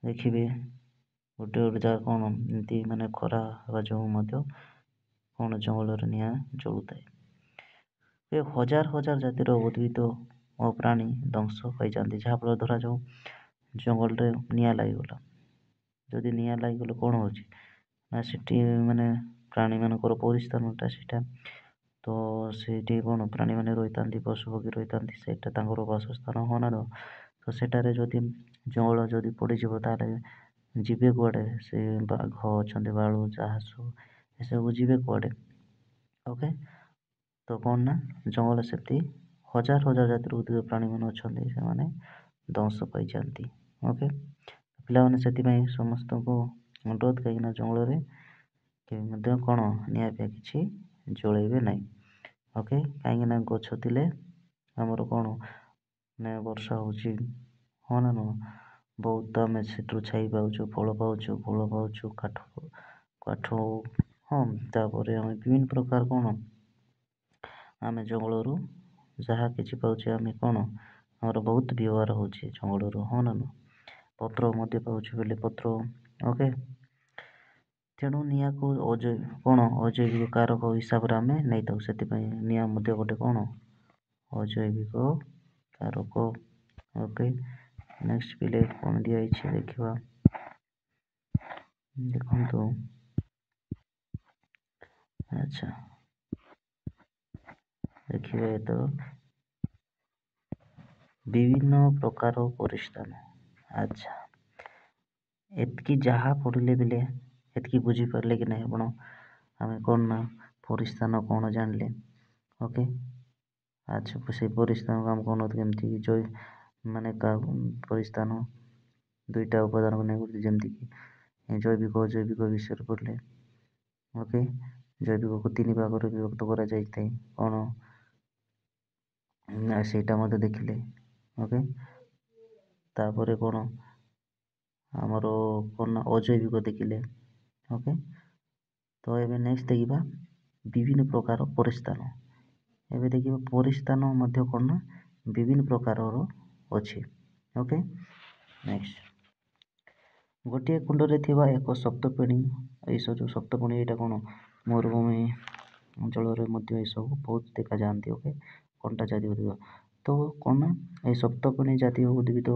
ଦେଖିବେ ଗୋଟେ ଗୋଟେ ଜାଗା କ'ଣ ଏମିତି ମାନେ ଖରା ହେବା ଯୋଗୁଁ ମଧ୍ୟ କ'ଣ ଜଙ୍ଗଲରେ ନିଆଁ ଜଳୁଥାଏ। ଏ ହଜାର ହଜାର ଜାତିର ଉଦ୍ଭିଦ ଓ ପ୍ରାଣୀ ଧ୍ୱଂସ ପାଇଯାଆନ୍ତି, ଯାହାଫଳରେ ଧରାଯାଉ ଜଙ୍ଗଲରେ ନିଆଁ ଲାଗିଗଲା। ଯଦି ନିଆଁ ଲାଗିଗଲେ କ'ଣ ହେଉଛି ନା ସେଠି ମାନେ ପ୍ରାଣୀମାନଙ୍କର ପରିସ୍ଥାନଟା ସେଇଟା, ତ ସେଇଠି କ'ଣ ପ୍ରାଣୀମାନେ ରହିଥାନ୍ତି, ପଶୁପକ୍ଷୀ ରହିଥାନ୍ତି, ସେଇଟା ତାଙ୍କର ବାସସ୍ଥାନ, ହଁ ନା ନୁହଁ? ତ ସେଠାରେ ଯଦି ଜଙ୍ଗଲ ଯଦି ପଡ଼ିଯିବ ତାହେଲେ ଯିବେ କୁଆଡ଼େ? ସେ ବାଘ ଅଛନ୍ତି, ଭାଲୁ, ଯାହାସ ଏସବୁ ଯିବେ କୁଆଡ଼େ? ଓକେ, ତ କ'ଣ ନା ଜଙ୍ଗଲ ସେମିତି ହଜାର ହଜାର ଜାତିର ଉଦ୍ଭିଦ ପ୍ରାଣୀମାନେ ଅଛନ୍ତି, ସେମାନେ ଧ୍ୱଂସ ପାଇଯାଆନ୍ତି। ଓକେ, ପିଲାମାନେ ସେଥିପାଇଁ ସମସ୍ତଙ୍କୁ ଅନୁରୋଧ, କାହିଁକିନା ଜଙ୍ଗଲରେ କେବେ ମଧ୍ୟ କ'ଣ ନିଆଁ ପିଆ କିଛି ଜଳେଇବେ ନାହିଁ। ଓକେ, କାହିଁକିନା ଗଛ ଥିଲେ ଆମର କ'ଣ ମାନେ ବର୍ଷା ହେଉଛି, ହଁ ନା ନୁହଁ? ବହୁତ ଆମେ ସେଥିରୁ ଛାଇ ପାଉଛୁ, ଫଳ ପାଉଛୁ, ଫଳ ପାଉଛୁ, କାଠ ହଁ, ତାପରେ ଆମେ ବିଭିନ୍ନ ପ୍ରକାର କ'ଣ ଆମେ ଜଙ୍ଗଲରୁ ଯାହା କିଛି ପାଉଛେ, ଆମେ କ'ଣ ଆମର ବହୁତ ବ୍ୟବହାର ହେଉଛି ଜଙ୍ଗଲରୁ, ହଁ ନା ନୁହଁ? ପତ୍ର ମଧ୍ୟ ପାଉଛୁ ବେଲେ ପତ୍ର। ଓକେ, ତେଣୁ ନିଆଁକୁ କ'ଣ ଅଜୈବିକ କାରକ ହିସାବରେ ଆମେ ନେଇଥାଉ, ସେଥିପାଇଁ ନିଆଁ ମଧ୍ୟ ଗୋଟେ କ'ଣ ଅଜୈବିକ କାରକ। ଓକେ, ନେକ୍ସଟ ପିଲେ କ'ଣ ଦିଆଯାଇଛି ଦେଖିବା। ଦେଖନ୍ତୁ, ଆଚ୍ଛା ଦେଖିବେ ତ ବିଭିନ୍ନ ପ୍ରକାର ପରିସ୍ଥାନ। ଆଚ୍ଛା, ଏତିକି ଯାହା ପଢ଼ିଲେ ବେଲେ ଏତିକି ବୁଝିପାରିଲେ କି ନାହିଁ ଆପଣ? ଆମେ କ'ଣ ନା ପରିସ୍ଥାନ କ'ଣ ଜାଣିଲେ। ଓକେ, ଆଚ୍ଛା, ସେଇ ପରିସ୍ଥାନକୁ ଆମେ କ'ଣ କେମିତି ମାନେ ପରିସ୍ଥାନ ଦୁଇଟା ଉପାଦାନକୁ ନେଇ ଯେମିତିକି ଜୈବିକ ଅଜୈବିକ ବିଷୟରେ ପଢ଼ିଲେ। ଓକେ, ଜୈବିକକୁ 3 ଭାଗରେ ବିଭକ୍ତ କରାଯାଇଥାଏ, କ'ଣ ସେଇଟା ମଧ୍ୟ ଦେଖିଲେ। ଓକେ, ତାପରେ କ'ଣ ଆମର କ'ଣ ନା ଅଜୈବିକ ଦେଖିଲେ। ଓକେ, ତ ଏବେ ନେକ୍ସଟ ଦେଖିବା ବିଭିନ୍ନ ପ୍ରକାର ପରିସ୍ଥାନ। ଏବେ ଦେଖିବା ପରିସ୍ଥାନ ମଧ୍ୟ କ'ଣ ନା ବିଭିନ୍ନ ପ୍ରକାରର ଅଛି। ଓକେ, ନେକ୍ସଟ ଗୋଟିଏ କୁଣ୍ଡରେ ଥିବା ଏକ ସପ୍ତପେଣି, ଏଇସବୁ ଯେଉଁ ସପ୍ତପେଣି ଏଇଟା କ'ଣ ମରୁଭୂମି ଅଞ୍ଚଳରେ ମଧ୍ୟ ଏସବୁ ବହୁତ ଦେଖାଯାଆନ୍ତି। ଓକେ, କଣ୍ଟା ଜାତୀୟ ଉଦ୍ଭିଦ। ତ କ'ଣ ନା ଏହି ସପ୍ତପେଣି ଜାତୀୟ ଉଦ୍ଭିଦ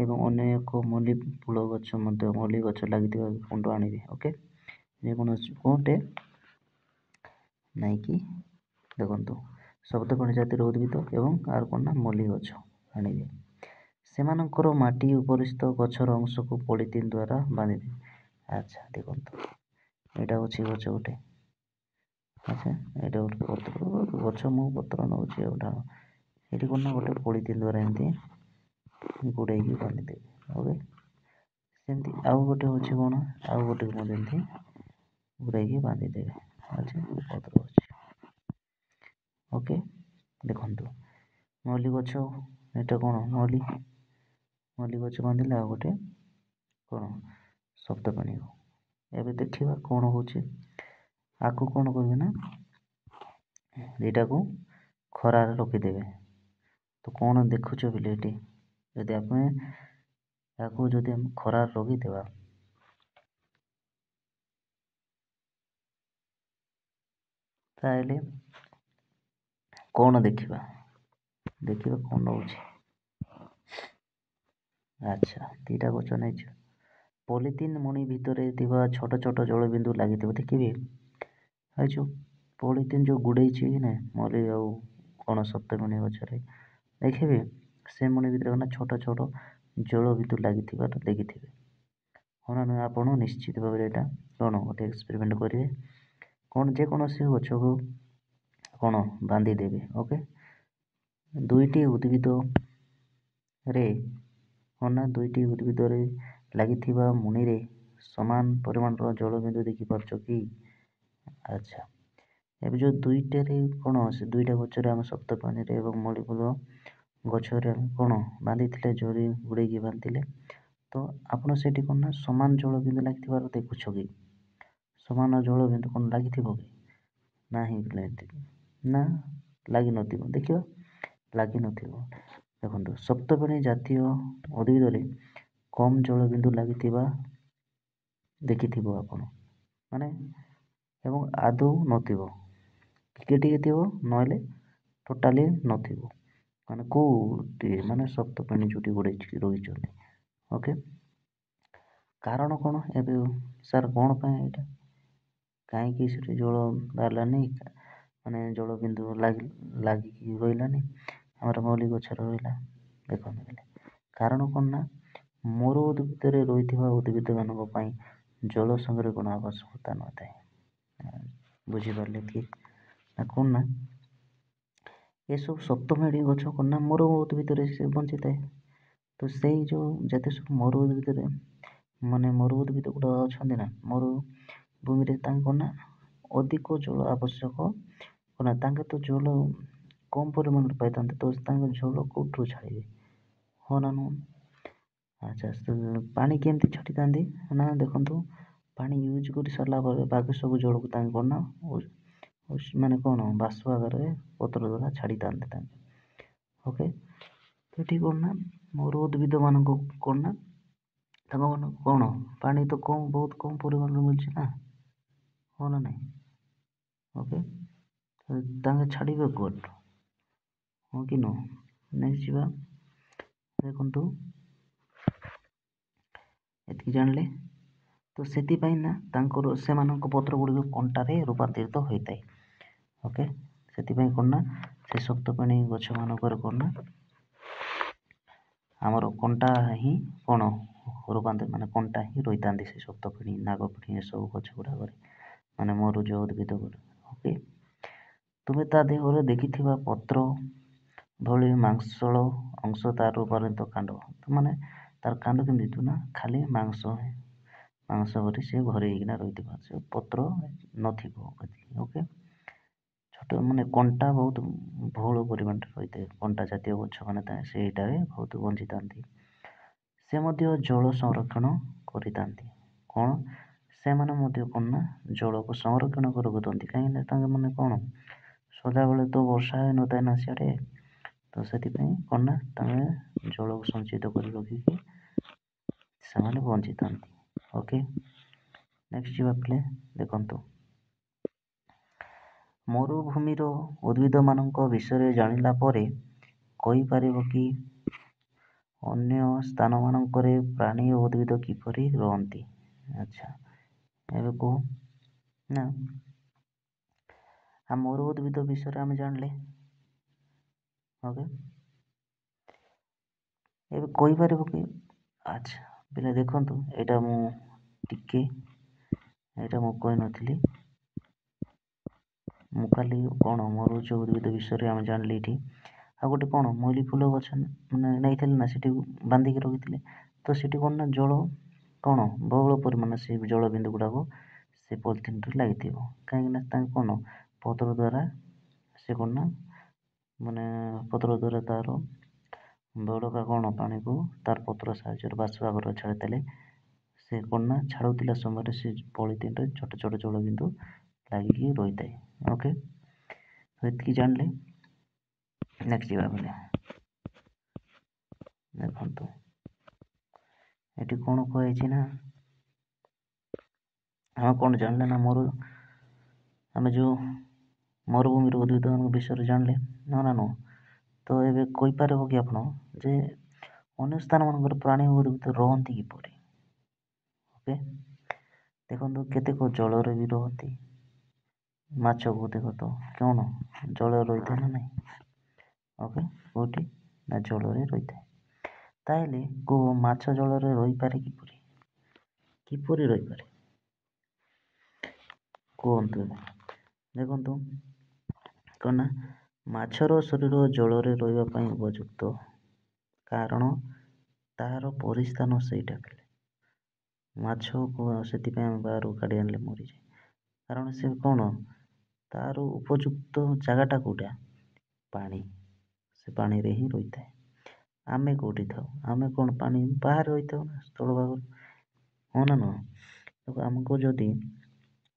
ଏବଂ ଅନ୍ୟ ଏକ ମଲ୍ଲି ଫୁଲ ଗଛ ମଧ୍ୟ ମଲ୍ଲି ଗଛ ଲାଗିଥିବା କୁଣ୍ଡ ଆଣିବେ। ଓକେ, ଯେକୌଣସି ଗୋଟେ ନାଇଁ କି ଦେଖନ୍ତୁ ସପ୍ତପେଣି ଜାତୀୟ ଉଦ୍ଭିଦ ଏବଂ ଆର କ'ଣ ନା ମଲ୍ଲି ଗଛ ଆଣିବେ। ସେମାନଙ୍କର ମାଟି ଉପରିସ୍ଥ ଗଛର ଅଂଶକୁ ପଲିଥିନ୍ ଦ୍ୱାରା ବାନ୍ଧିଦେବେ। ଆଚ୍ଛା ଦେଖନ୍ତୁ ଏଇଟା ଅଛି ଗଛ ଗୋଟେ। ଆଚ୍ଛା ଏଇଟା ଗୋଟେ ପତ୍ର ଗଛ, ମୁଁ ପତ୍ର ନେଉଛି ଏଇଟା। ଏଠି କ'ଣ ନା ଗୋଟେ ପଲିଥିନ୍ ଦ୍ୱାରା ଏମିତି ଗୁଡ଼େଇକି ବାନ୍ଧିଦେବେ। ଓକେ, ସେମିତି ଆଉ ଗୋଟେ ଅଛି କ'ଣ, ଆଉ ଗୋଟେ ମଧ୍ୟ ଏମିତି ଗୁଡ଼େଇକି ବାନ୍ଧିଦେବେ। ଆଚ୍ଛା ପତ୍ର ଅଛି। ଓକେ, ଦେଖନ୍ତୁ ମଲ୍ଲି ଗଛ, ଏଇଟା କ'ଣ ମଲ୍ଲି ଗଛ ବାନ୍ଧିଲେ, ଆଉ ଗୋଟେ କ'ଣ ସପ୍ତପେଣି। ଏବେ ଦେଖିବା କ'ଣ ହେଉଛି। ଆକୁ କ'ଣ କରିବେ ନା ଏଇଟାକୁ ଖରାରେ ରଖିଦେବେ। ତ କ'ଣ ଦେଖୁଛ ବୋଲି ଏଠି ଯଦି ଆମେ ତାକୁ ଯଦି ଆମେ ଖରାରେ ରଖିଦେବା, ତାହେଲେ କ'ଣ ଦେଖିବା କ'ଣ ରହୁଛି। ଆଚ୍ଛା ଦୁଇଟା ଗଛ ନେଇଛୁ। ପଲିଥିନ୍ ମଣି ଭିତରେ ଥିବା ଛୋଟ ଛୋଟ ଜଳବିନ୍ଦୁ ଲାଗିଥିବ ଦେଖିବେ। ଏଇ ଯେଉଁ ପଲିଥିନ୍ ଯେଉଁ ଗୁଡ଼େଇଛି ନା ମଲ୍ଲି ଆଉ କ'ଣ ସପ୍ତପେଣି ଗଛରେ ଦେଖିବେ, ସେ ମଣି ଭିତରେ କ'ଣ ଛୋଟ ଛୋଟ ଜଳବିନ୍ଦୁ ଲାଗିଥିବାର ଦେଖିଥିବେ। ହଁ ନା ନୁହେଁ? ଆପଣ ନିଶ୍ଚିତ ଭାବରେ ଏଇଟା କ'ଣ ଗୋଟେ ଏକ୍ସପେରିମେଣ୍ଟ କରିବେ। କ'ଣ ଯେକୌଣସି ଗଛକୁ କ'ଣ ବାନ୍ଧିଦେବେ। ଓକେ, ଦୁଇଟି ଉଦ୍ଭିଦରେ କ'ଣ ନା ଦୁଇଟି ଉଦ୍ଭିଦରେ ଲାଗିଥିବା ମୁଣିରେ ସମାନ ପରିମାଣର ଜଳବିନ୍ଦୁ ଦେଖିପାରୁଛ କି? ଆଚ୍ଛା, ଏବେ ଯେଉଁ ଦୁଇଟାରେ କ'ଣ ସେ ଦୁଇଟା ଗଛରେ ଆମେ ସପ୍ତପେଣିରେ ଏବଂ ମଲ୍ଲି ଫୁଲ ଗଛରେ ଆମେ କ'ଣ ବାନ୍ଧିଥିଲେ, ଜରି ଗୁଡ଼େଇକି ବାନ୍ଧିଥିଲେ। ତ ଆପଣ ସେଠି କ'ଣ ନା ସମାନ ଜଳବିନ୍ଦୁ ଲାଗିଥିବାର ଦେଖୁଛ କି? ସମାନ ଜଳବିନ୍ଦୁ କ'ଣ ଲାଗିଥିବ କି? ନାହିଁ ନା ଲାଗିନଥିବ। ଦେଖିବା ଲାଗିନଥିବ। ଦେଖନ୍ତୁ ସପ୍ତପେଣି ଜାତୀୟ ଉଦ୍ଭିଦରେ କମ୍ ଜଳବିନ୍ଦୁ ଲାଗିଥିବା ଦେଖିଥିବ ଆପଣ, ମାନେ ଏବଂ ଆଦୌ ନଥିବ, ଟିକେ ଟିକେ ଥିବ, ନହେଲେ ଟୋଟାଲି ନଥିବ। ମାନେ କେଉଁଠି ମାନେ ସପ୍ତପେଣି ଯେଉଁଠି ଗୁଡ଼େଇକି ରହିଛନ୍ତି। ଓକେ, କାରଣ କ'ଣ? ଏବେ ସାର୍ କ'ଣ ପାଇଁ ଏଇଟା କାହିଁକି ସେଠି ଜଳ ବାହାରିଲାନି, ମାନେ ଜଳବିନ୍ଦୁ ଲାଗିକି ରହିଲାନି, ଆମର ମଲ୍ଲି ଗଛରେ ରହିଲା। ଦେଖନ୍ତୁ ହେଲେ କାରଣ କ'ଣ ନା ମରୁ ଉଦ୍ଭିଦରେ ରହିଥିବା ଉଦ୍ଭିଦମାନଙ୍କ ପାଇଁ ଜଳ ସଂରକ୍ଷଣ ଆବଶ୍ୟକତା ନଥାଏ। ବୁଝିପାରିଲେ କି? ନା କ'ଣ ନା ଏସବୁ ସପ୍ତପେଣି ଗଛ କ'ଣ ନା ମରୁ ଉଦ୍ଭିଦରେ ସେ ବଞ୍ଚିଥାଏ। ତ ସେଇ ଯେଉଁ ଯେତେ ସବୁ ମରୁ ଉଦ୍ଭିଦରେ ମାନେ ମରୁ ଉଦ୍ଭିଦ ଗୁଡ଼ା ଅଛନ୍ତି ନା ମରୁଭୂମିରେ, ତାଙ୍କ କ'ଣ ନା ଅଧିକ ଜଳ ଆବଶ୍ୟକ କ'ଣ, ତାଙ୍କେ ତ ଜଳ କମ୍ ପରିମାଣରେ ପାଇଥାନ୍ତି, ତ ତାଙ୍କ ଜଳ କେଉଁଠୁ ଛାଡ଼ିବେ? ହଁ ନା ନୁହଁ? ଆଚ୍ଛା, ପାଣି କେମିତି ଛାଡ଼ିଥାନ୍ତି ନା ଦେଖନ୍ତୁ ପାଣି ୟୁଜ୍ କରି ସାରିଲା ପରେ ବାକି ସବୁ ଜଳକୁ ତାଙ୍କେ କ'ଣ ନା ମାନେ କ'ଣ ବାଷ୍ପ ଆକାରରେ ପତ୍ର ଦ୍ୱାରା ଛାଡ଼ିଥାନ୍ତି ତାଙ୍କେ। ଓକେ, ତ ଏଠି କ'ଣ ନା ମରୁ ଉଦ୍ଭିଦ ମାନଙ୍କୁ କ'ଣ ନା ତାଙ୍କ କ'ଣ ପାଣି ତ ବହୁତ କମ୍ ପରିମାଣରେ ମିଳୁଛି ନା, ହଁ ନା ନାହିଁ? ଓକେ, ତାଙ୍କେ ଛାଡ଼ିବେ କୁଆଡ଼ୁ? ହଁ କି ନୁହଁ? ନେକ୍ସଟ ଯିବା। ଦେଖନ୍ତୁ ଏତିକି ଜାଣିଲେ। ତ ସେଥିପାଇଁ ନା ତାଙ୍କର ସେମାନଙ୍କ ପତ୍ର ଗୁଡ଼ିକ କଣ୍ଟାରେ ରୂପାନ୍ତରିତ ହୋଇଥାଏ। ଓକେ, ସେଥିପାଇଁ କ'ଣ ନା ସେ ସପ୍ତପେଣି ଗଛମାନଙ୍କର କ'ଣ ନା ଆମର କଣ୍ଟା ହିଁ କ'ଣ ରୂପାନ୍ତର ମାନେ କଣ୍ଟା ହିଁ ରହିଥାନ୍ତି ସେ ସପ୍ତପେଣି, ନାଗପେଣି ଏସବୁ ଗଛ ଗୁଡ଼ାକରେ, ମାନେ ମରୁଜ ଉଦ୍ଭିଦ ଗୁଡ଼ା। ଓକେ, ତୁମେ ତା ଦେହରେ ଦେଖିଥିବା ପତ୍ର ଭଳି ମାଂସଳ ଅଂଶ ତାର ରୂପାନ୍ତରିତ କାଣ୍ଡ, ମାନେ ତାର କାଣ୍ଡ କେମିତି ନା ଖାଲି ମାଂସ କରି ସେ ଭରି ହେଇକିନା ରହିଥିବ, ସେ ପତ୍ର ନଥିବ। ଓକେ, ଛୋଟ ମାନେ କଣ୍ଟା ବହୁତ ବହୁଳ ପରିମାଣରେ ରହିଥାଏ। କଣ୍ଟା ଜାତୀୟ ଗଛ ମାନେ ସେଇଟାରେ ବହୁତ ବଞ୍ଚିଥାନ୍ତି। ସେ ମଧ୍ୟ ଜଳ ସଂରକ୍ଷଣ କରିଥାନ୍ତି। କ'ଣ ସେମାନେ ମଧ୍ୟ କ'ଣ ନା ଜଳକୁ ସଂରକ୍ଷଣ କରି ରଖୁଛନ୍ତି, କାହିଁକିନା ତାଙ୍କ ମାନେ କ'ଣ ସଦାବେଳେ ତ ବର୍ଷା ହେଇନଥାଏ ନା ସିଆଡ଼େ, ତ ସେଥିପାଇଁ କ'ଣ ନା ତାଙ୍କେ ଜଳକୁ ସଞ୍ଚିତ କରି ରଖିକି ସେମାନେ ବଞ୍ଚିଥାନ୍ତି। ଓକେ, ନେକ୍ସଟ ଯିବା ପିଲେ ଦେଖନ୍ତୁ, ମରୁଭୂମିର ଉଦ୍ଭିଦମାନଙ୍କ ବିଷୟରେ ଜାଣିଲା ପରେ କହିପାରିବ କି ଅନ୍ୟ ସ୍ଥାନମାନଙ୍କରେ ପ୍ରାଣୀ ଓ ଉଦ୍ଭିଦ କିପରି ରହନ୍ତି? ଆଚ୍ଛା, ଏବେ କୁହ ନା ମରୁ ଉଦ୍ଭିଦ ବିଷୟରେ ଆମେ ଜାଣିଲେ। ଓକେ, ଏବେ କହିପାରିବ କି? ଆଚ୍ଛା ପିଲା ଦେଖନ୍ତୁ, ଏଇଟା ମୁଁ କହିନଥିଲି, ମୁଁ ଖାଲି କ'ଣ ମରୁଭୂମି ଉଦ୍ଭିଦ ବିଷୟରେ ଆମେ ଜାଣିଲେ ଏଇଠି। ଆଉ ଗୋଟେ କ'ଣ ମଲ୍ଲି ଫୁଲ ଗଛ ମାନେ ନେଇଥିଲେ ନା ସେଠି ବାନ୍ଧିକି ରଖିଥିଲେ, ତ ସେଠି କ'ଣ ନା ଜଳ କ'ଣ ବହୁଳ ପରିମାଣ ସେ ଜଳ ବିନ୍ଦୁ ଗୁଡ଼ାକ ସେ ପଲିଥିନରେ ଲାଗିଥିବ, କାହିଁକିନା ତାଙ୍କ କ'ଣ ପତ୍ର ଦ୍ୱାରା ସେ କ'ଣ ନା ମାନେ ପତ୍ର ଦ୍ୱାରା ତାର ବଳକା କ'ଣ ପାଣିକୁ ତାର ପତ୍ର ସାହାଯ୍ୟରେ ବାଷ୍ପ ଆକାରରେ ଛାଡ଼ିଦେଲେ ସେ କ'ଣ ନା ଛାଡ଼ୁଥିଲା ସମୟରେ ସେ ପଲିଥିନରେ ଛୋଟ ଛୋଟ ଜଳ ବିନ୍ଦୁ ଲାଗିକି ରହିଥାଏ। ଓକେ, ତ ଏତିକି ଜାଣିଲେ। ନେକ୍ସଟ ଯିବା ବୋଲେ ଦେଖନ୍ତୁ, ଏଠି କ'ଣ କୁହାଯାଇଛି ନା ଆମେ କ'ଣ ଜାଣିଲେ ନା ଆମେ ଯେଉଁ ମରୁଭୂମିର ଉଦ୍ଭିଦମାନଙ୍କ ବିଷୟରେ ଜାଣିଲେ ନା ତ ଏବେ କହିପାରିବ କି ଆପଣ ଯେ ଅନ୍ୟ ସ୍ଥାନମାନଙ୍କରେ ପ୍ରାଣୀ ଓ ଉଦ୍ଭିଦ ରହନ୍ତି କିପରି? ଓକେ, ଦେଖନ୍ତୁ କେତେକ ଜଳରେ ବି ରହନ୍ତି, ମାଛକୁ ଦେଖ ତ କ'ଣ ଜଳରେ ରହିଥାଏ ନା ନାହିଁ? ଓକେ, କୋଉଠି ନା ଜଳରେ ରହିଥାଏ। ତାହେଲେ କୁହ ମାଛ ଜଳରେ ରହିପାରେ କିପରି? କିପରି ରହିପାରେ କୁହନ୍ତୁ? ଦେଖନ୍ତୁ କ'ଣ ନା ମାଛର ଶରୀର ଜଳରେ ରହିବା ପାଇଁ ଉପଯୁକ୍ତ, କାରଣ ତାହାର ପରିସ୍ଥାନ ସେଇଟା ଥିଲେ ମାଛକୁ ସେଥିପାଇଁ ଆମେ ବାହାରକୁ କାଢ଼ି ଆଣିଲେ ମରିଯାଏ, କାରଣ ସେ କ'ଣ ତାର ଉପଯୁକ୍ତ ଜାଗାଟା କୋଉଟା ପାଣି, ସେ ପାଣିରେ ହିଁ ରହିଥାଏ। ଆମେ କୋଉଠି ଥାଉ, ଆମେ କ'ଣ ପାଣି ବାହାରେ ରହିଥାଉ ନା ସ୍ଥଳଭାଗରେ, ହଁ ନା ନୁହଁ? ଆମକୁ ଯଦି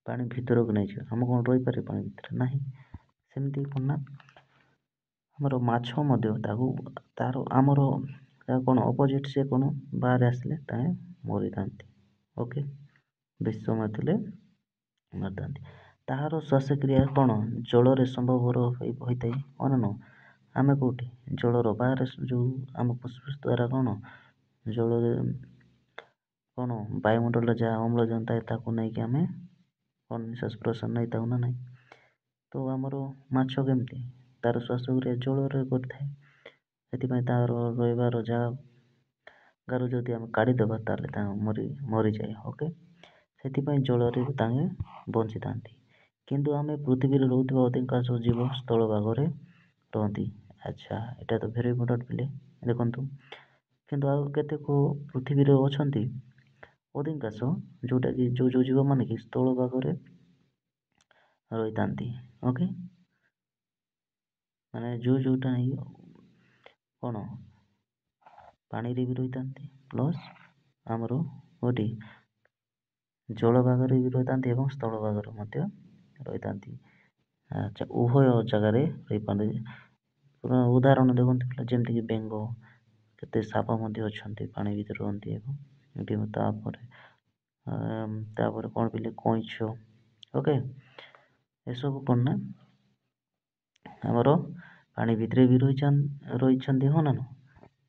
ପାଣି ଭିତରକୁ ନେଇଯିବ ଆମେ କ'ଣ ରହିପାରିବା ପାଣି ଭିତରେ? ନାହିଁ। ସେମିତି କ'ଣ ନା ଆମର ମାଛ ମଧ୍ୟ ଆମର କ'ଣ ଅପୋଜିଟ୍, ସେ କ'ଣ ବାହାରେ ଆସିଲେ ତାଙ୍କେ ମରିଥାନ୍ତି। ଓକେ, ବେଶୀ ସମୟ ଥିଲେ ମରିଥାନ୍ତି। ତାହାର ଶ୍ୱାସକ୍ରିୟା କ'ଣ ଜଳରେ ସମ୍ଭବପର ହୋଇଥାଏ, ହଁ ନା ନୁହଁ? ଆମେ କୋଉଠି ଜଳର ବାହାରେ ଯେଉଁ ଆମ ଫୁସଫୁସ ଦ୍ୱାରା କ'ଣ ଜଳରେ କ'ଣ ବାୟୁମଣ୍ଡଳରେ ଯାହା ଅମ୍ଳଜାନ ଥାଏ ତାକୁ ନେଇକି ଆମେ କ'ଣ ନିଶ୍ୱାସ ପ୍ରଶ୍ୱାସ ନେଇଥାଉ ନା ନାହିଁ? ତ ଆମର ମାଛ କେମିତି ତାର ଶ୍ୱାସକ୍ରିୟା ଜଳରେ କରିଥାଏ, ସେଥିପାଇଁ ତାର ରହିବାର ଜାଗାରୁ ଯଦି ଆମେ କାଢ଼ିଦେବା ତାହେଲେ ତାହା ମରିଯାଏ। ଓକେ, ସେଥିପାଇଁ ଜଳରେ ତାଙ୍କେ ବଞ୍ଚିଥାନ୍ତି, କିନ୍ତୁ ଆମେ ପୃଥିବୀରେ ରହୁଥିବା ଅଧିକାଂଶ ଜୀବ ସ୍ଥଳ ଭାଗରେ ରହନ୍ତି। ଆଚ୍ଛା, ଏଇଟା ତ ଭେରି ଇମ୍ପୋର୍ଟାଣ୍ଟ ପିଲେ ଦେଖନ୍ତୁ, କିନ୍ତୁ ଆଉ କେତେକ ପୃଥିବୀରେ ଅଛନ୍ତି ଅଧିକାଂଶ ଯେଉଁଟାକି ଯେଉଁ ଜୀବମାନେ କି ସ୍ଥଳ ଭାଗରେ ରହିଥାନ୍ତି। ଓକେ, ମାନେ ଯେଉଁଟା ହିଁ କ'ଣ ପାଣିରେ ବି ରହିଥାନ୍ତି ପ୍ଲସ୍ ଆମର ଗୋଟି ଜଳ ଭାଗରେ ବି ରହିଥାନ୍ତି ଏବଂ ସ୍ଥଳ ଭାଗରେ ମଧ୍ୟ ରହିଥାନ୍ତି। ଆଚ୍ଛା, ଉଭୟ ଜାଗାରେ ରହିପାରନ୍ତି। ଉଦାହରଣ ଦେଖନ୍ତୁ ପିଲା, ଯେମିତିକି ବେଙ୍ଗ, କେତେ ସାପ ମଧ୍ୟ ଅଛନ୍ତି ପାଣି ଭିତରେ ରୁହନ୍ତି ଏବଂ ତାପରେ କ'ଣ ପିଲେ କଇଁଛ। ଓକେ, ଏସବୁ କ'ଣ ନା ଆମର ପାଣି ଭିତରେ ବି ରହିଛନ୍ତି, ହଁ ନା?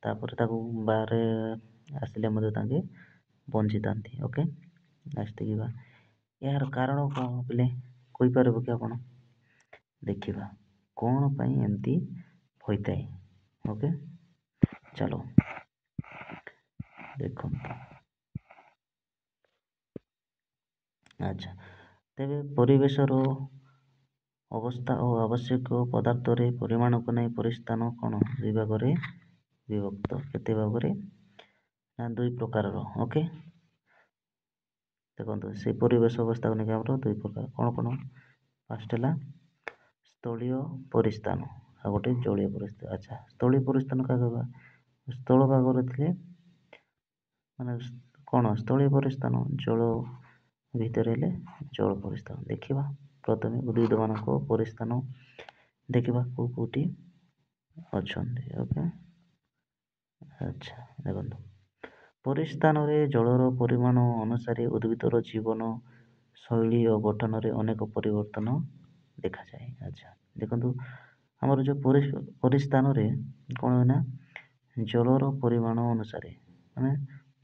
ତାପରେ ତାକୁ ବାହାରେ ଆସିଲେ ମଧ୍ୟ ତାଙ୍କେ ବଞ୍ଚିଥାନ୍ତି। ଓକେ, ନେକ୍ସଟ ଦେଖିବା, ଏହାର କାରଣ କ'ଣ ପିଲେ କହିପାରିବ କି ଆପଣ? ଦେଖିବା କ'ଣ ପାଇଁ ଏମିତି ହୋଇଥାଏ। ଓକେ, ଚାଲ ଦେଖନ୍ତୁ। ଆଚ୍ଛା, ତେବେ ପରିବେଶର ଅବସ୍ଥା ଓ ଆବଶ୍ୟକ ପଦାର୍ଥରେ ପରିମାଣକୁ ନେଇ ପରିସ୍ଥାନ କ'ଣ ଦୁଇ ଭାଗରେ ବିଭକ୍ତ। କେତେ ଭାଗରେ ନା ଦୁଇ ପ୍ରକାରର। ଓକେ, ଦେଖନ୍ତୁ ସେ ପରିବେଶ ଅବସ୍ଥାକୁ ନେଇକି ଆମର ଦୁଇ ପ୍ରକାର କ'ଣ କ'ଣ? ଫାର୍ଷ୍ଟ ହେଲା ସ୍ଥଳୀୟ ପରିସ୍ଥାନ ଆଉ ଗୋଟେ ଜଳୀୟ ପରିସ୍ଥାନ। ଆଚ୍ଛା, ସ୍ଥଳୀୟ ପରିସ୍ଥାନ କାହା କହିବା? ସ୍ଥଳ ଭାଗରେ ଥିଲେ ମାନେ କ'ଣ ସ୍ଥଳୀୟ ପରିସ୍ଥାନ, ଜଳ ଭିତରେ ହେଲେ ଜଳ ପରିସ୍ଥାନ। ଦେଖିବା ପ୍ରଥମେ ଉଦ୍ଭିଦମାନଙ୍କ ପରିସ୍ଥାନ ଦେଖିବା କେଉଁଠି ଅଛନ୍ତି। ଓକେ, ଆଚ୍ଛା ଦେଖନ୍ତୁ, ପରିସ୍ଥାନରେ ଜଳର ପରିମାଣ ଅନୁସାରେ ଉଦ୍ଭିଦର ଜୀବନ ଶୈଳୀ ଓ ଗଠନରେ ଅନେକ ପରିବର୍ତ୍ତନ ଦେଖାଯାଏ। ଆଚ୍ଛା ଦେଖନ୍ତୁ, ଆମର ଯେଉଁ ପରିସ୍ଥାନରେ କ'ଣ ହୁଏ ନା, ଜଳର ପରିମାଣ ଅନୁସାରେ ମାନେ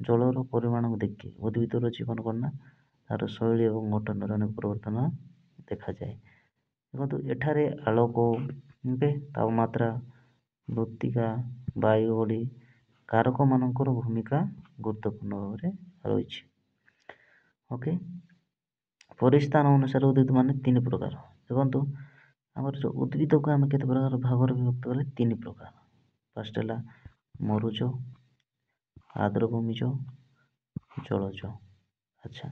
ଜଳର ପରିମାଣକୁ ଦେଖି ଉଦ୍ଭିଦର ଜୀବନ କ'ଣ ନା ତାର ଶୈଳୀ ଏବଂ ଗଠନରେ ଅନେକ ପରିବର୍ତ୍ତନ ଦେଖାଯାଏ। ଦେଖନ୍ତୁ ଏଠାରେ ଆଲୋକ, ତାପମାତ୍ରା, ମୃତ୍ତିକା, ବାୟୁ ଭଳି କାରକମାନଙ୍କର ଭୂମିକା ଗୁରୁତ୍ୱପୂର୍ଣ୍ଣ ଭାବରେ ରହିଛି। ଓକେ, ପରିସ୍ଥାନ ଅନୁସାରେ ଉଦ୍ଭିଦ ମାନେ 3 ପ୍ରକାର। ଦେଖନ୍ତୁ ଆମର ଯେଉଁ ଉଦ୍ଭିଦକୁ ଆମେ କେତେ ପ୍ରକାର ଭାଗରେ ବିଭକ୍ତ କଲେ 3 ପ୍ରକାର। ଫାର୍ଷ୍ଟ ହେଲା ମରୁଜ, ଆର୍ଦ୍ରଭୂମିଜ, ଜଳଜ। ଆଚ୍ଛା,